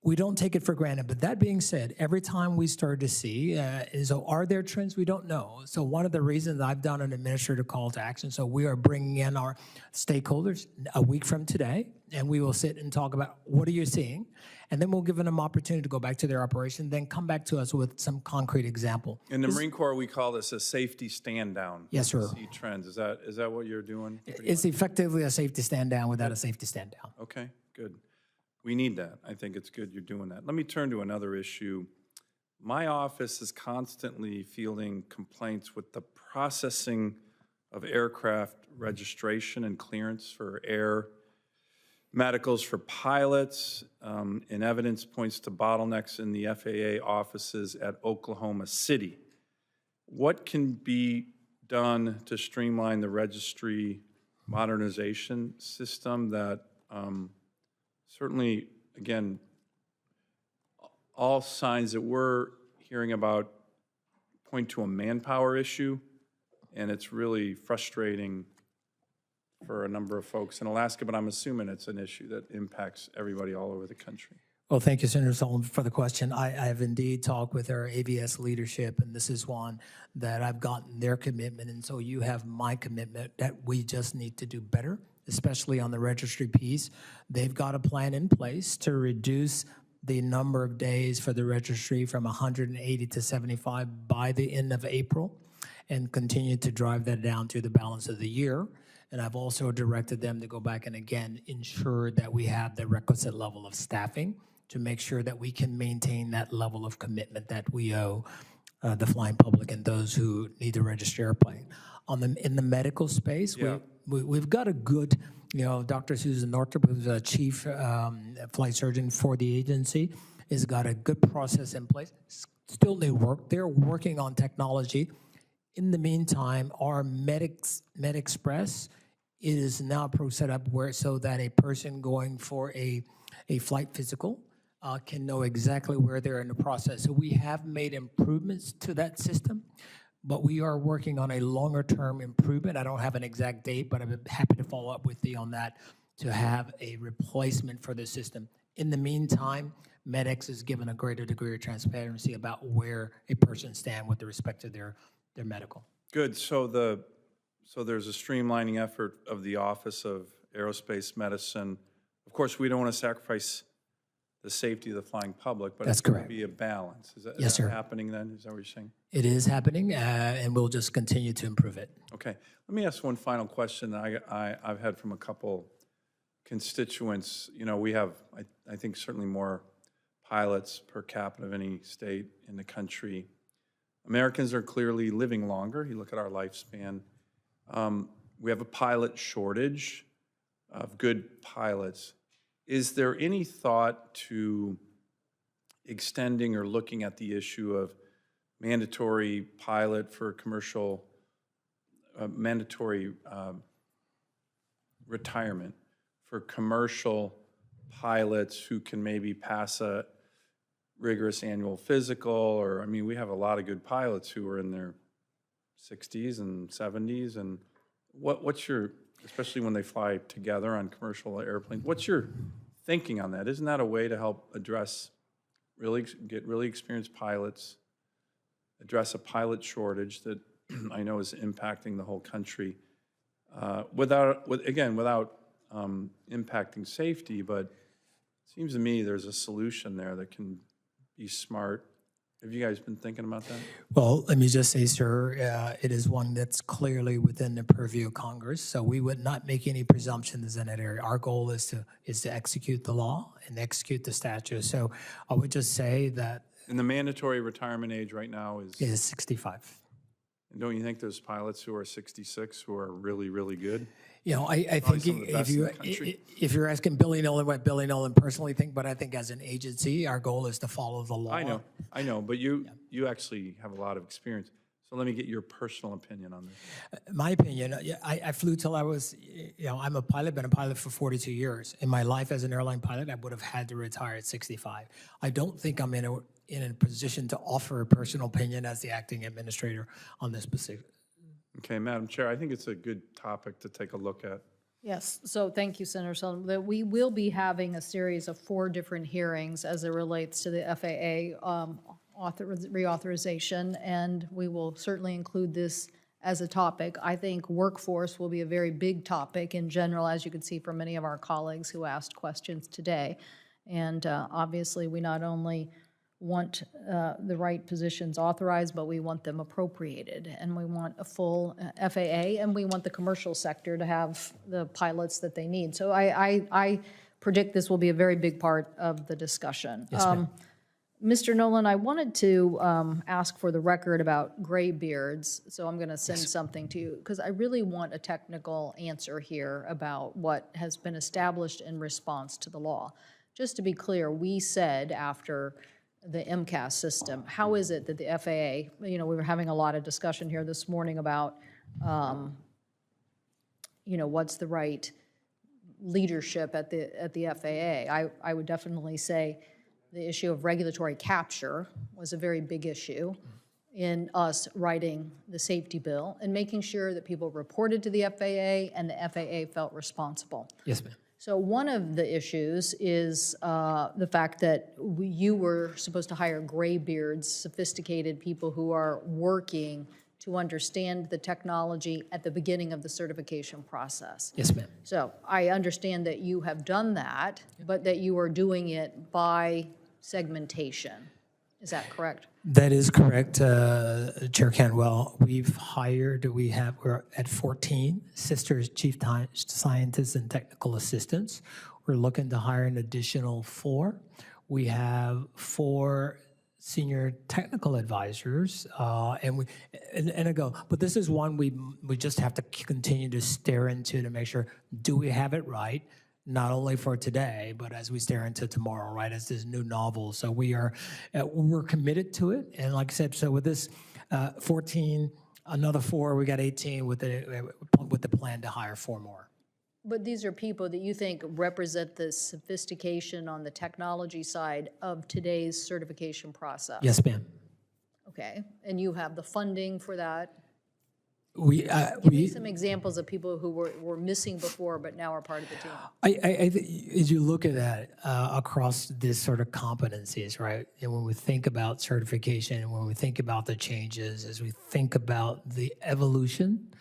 We don't take it for granted. But that being said, every time we start to see, are there trends? We don't know. So one of the reasons I've done an administrative call to action, so we are bringing in our stakeholders a week from today, and we will sit and talk about what are you seeing, and then we'll give them an opportunity to go back to their operation, then come back to us with some concrete example. In the Marine Corps, we call this a safety stand down. Yes, sir. See trends. Is that what you're doing? It's effectively a safety stand down without a safety stand down. Okay, good. We need that. I think it's good you're doing that. Let me turn to another issue. My office is constantly fielding complaints with the processing of aircraft registration and clearance for air medicals for pilots, and evidence points to bottlenecks in the FAA offices at Oklahoma City. What can be done to streamline the registry modernization system that certainly, again, all signs that we're hearing about point to a manpower issue, and it's really frustrating for a number of folks in Alaska, but I'm assuming it's an issue that impacts everybody all over the country. Well, thank you, Senator Sullivan, for the question. I have indeed talked with our AVS leadership, and this is one that I've gotten their commitment, and so you have my commitment that we just need to do better, especially on the registry piece. They've got a plan in place to reduce the number of days for the registry from 180 to 75 by the end of April and continue to drive that down through the balance of the year. And I've also directed them to go back and again ensure that we have the requisite level of staffing to make sure that we can maintain that level of commitment that we owe the flying public and those who need to register airplane. In the medical space, we've got a good, Dr. Susan Northrop, who's a chief flight surgeon for the agency, has got a good process in place. Still need work. They're working on technology. In the meantime, our MedExpress is now set up so that a person going for a flight physical can know exactly where they're in the process. So we have made improvements to that system, but we are working on a longer-term improvement. I don't have an exact date, but I'm happy to follow up with you on that to have a replacement for the system. In the meantime, MedEx is given a greater degree of transparency about where a person stands with respect to their medical. Good. So there's a streamlining effort of the Office of Aerospace Medicine. Of course, we don't want to sacrifice the safety of the flying public, but it's going to be a balance. Is that happening then? Is that what you're saying? It is happening, and we'll just continue to improve it. Okay. Let me ask one final question that I've had from a couple constituents. We have, I think, certainly more pilots per capita of any state in the country. Americans are clearly living longer. You look at our lifespan. We have a pilot shortage of good pilots. Is there any thought to extending or looking at the issue of mandatory pilot for commercial, mandatory retirement for commercial pilots who can maybe pass a rigorous annual physical? Or, I mean, we have a lot of good pilots who are in their 60s and 70s. And what's your, especially when they fly together on commercial airplanes, what's your thinking on that? Isn't that a way to help address, get really experienced pilots, address a pilot shortage that I know is impacting the whole country without impacting safety? But it seems to me there's a solution there that can be smart. Have you guys been thinking about that? Well, let me just say, sir, it is one that's clearly within the purview of Congress, so we would not make any presumptions in that area. Our goal is to execute the law and execute the statute. So I would just say that. And the mandatory retirement age right now is 65. And don't you think there's pilots who are 66 who are really, really good? I think if you're asking Billy Nolan what Billy Nolan personally think, but I think as an agency, our goal is to follow the law. I know, but you actually have a lot of experience. So let me get your personal opinion on this. My opinion, I flew till I was, I'm a pilot, been a pilot for 42 years. In my life as an airline pilot, I would have had to retire at 65. I don't think I'm in a position to offer a personal opinion as the acting administrator on this specific. Okay, Madam Chair, I think it's a good topic to take a look at. Yes, so thank you, Senator Sullivan. That we will be having a series of 4 different hearings as it relates to the FAA reauthorization, and we will certainly include this as a topic. I think workforce will be a very big topic in general, as you can see from many of our colleagues who asked questions today. And obviously, we not only want the right positions authorized, but we want them appropriated. And we want a full FAA, and we want the commercial sector to have the pilots that they need. So I predict this will be a very big part of the discussion. Yes, ma'am. Mr. Nolan, I wanted to ask for the record about gray beards, so I'm going to send something to you, because I really want a technical answer here about what has been established in response to the law. Just to be clear, we said after the MCAS system, how is it that the FAA, we were having a lot of discussion here this morning about, what's the right leadership at the FAA. I would definitely say the issue of regulatory capture was a very big issue in us writing the safety bill and making sure that people reported to the FAA and the FAA felt responsible. Yes, ma'am. So one of the issues is the fact that you were supposed to hire graybeards, sophisticated people who are working to understand the technology at the beginning of the certification process. Yes, ma'am. So I understand that you have done that, but that you are doing it by segmentation. Is that correct? That is correct, Chair Cantwell. We're at 14 sisters, chief scientists and technical assistants. We're looking to hire an additional 4. We have 4 senior technical advisors, and but this is one we just have to continue to stare into to make sure, do we have it right? Not only for today, but as we stare into tomorrow, right, as this new novel. So we're committed to it. And like I said, so with this 14, another 4, we got 18 with the plan to hire 4 more. But these are people that you think represent the sophistication on the technology side of today's certification process? Yes, ma'am. Okay, and you have the funding for that? Give me some examples of people who were missing before but now are part of the team. As you look at that across this sort of competencies, right? And when we think about certification, and when we think about the changes, as we think about the evolution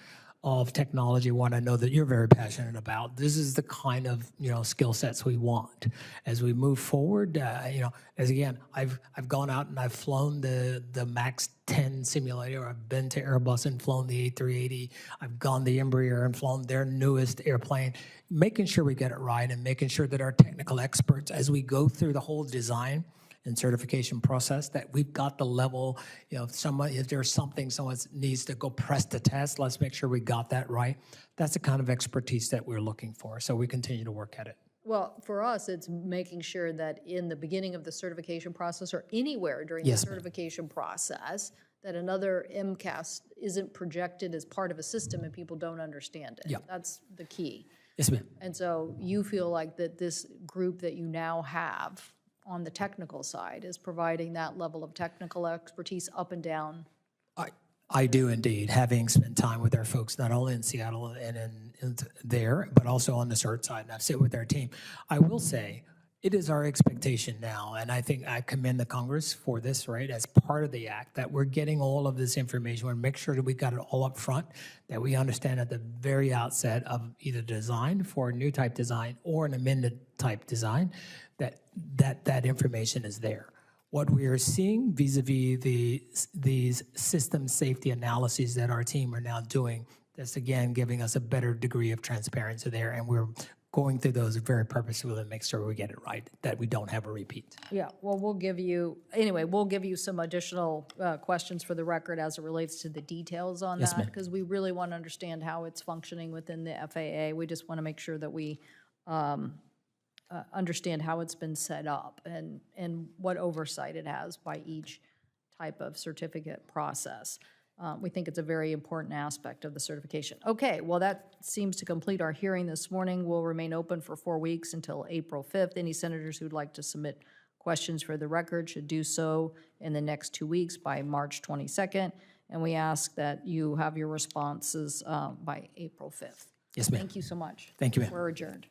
of technology, one I know that you're very passionate about, this is the kind of skill sets we want as we move forward. As again, I've gone out and I've flown the MAX 10 simulator. I've been to Airbus and flown the A380. I've gone to Embraer and flown their newest airplane, making sure we get it right and making sure that our technical experts, as we go through the whole design and certification process, that we've got the level, if there's something someone needs to go press the test, let's make sure we got that right. That's the kind of expertise that we're looking for. So we continue to work at it. Well, for us, it's making sure that in the beginning of the certification process or anywhere during the certification process, that another MCAS isn't projected as part of a system and people don't understand it. Yeah. That's the key. Yes, ma'am. And so you feel like that this group that you now have on the technical side is providing that level of technical expertise up and down? I do indeed, having spent time with our folks, not only in Seattle and in there, but also on the cert side, and I've sit with our team. I will say, it is our expectation now, and I think I commend the Congress for this, right, as part of the act, that we're getting all of this information. We want to make sure that we got it all up front, that we understand at the very outset of either design for a new type design or an amended type design, that information is there. What we are seeing vis-a-vis these system safety analyses that our team are now doing, that's again giving us a better degree of transparency there, and we're going through those very purposefully to make sure we get it right, that we don't have a repeat. Yeah, well, we'll give you some additional questions for the record as it relates to the details on that, because we really want to understand how it's functioning within the FAA. We just want to make sure that we understand how it's been set up and what oversight it has by each type of certificate process. We think it's a very important aspect of the certification. Okay, well, that seems to complete our hearing this morning. We'll remain open for 4 weeks until April 5th. Any senators who'd like to submit questions for the record should do so in the next 2 weeks by March 22nd. And we ask that you have your responses by April 5th. Yes, ma'am. Thank you so much. Thank you, ma'am. We're adjourned.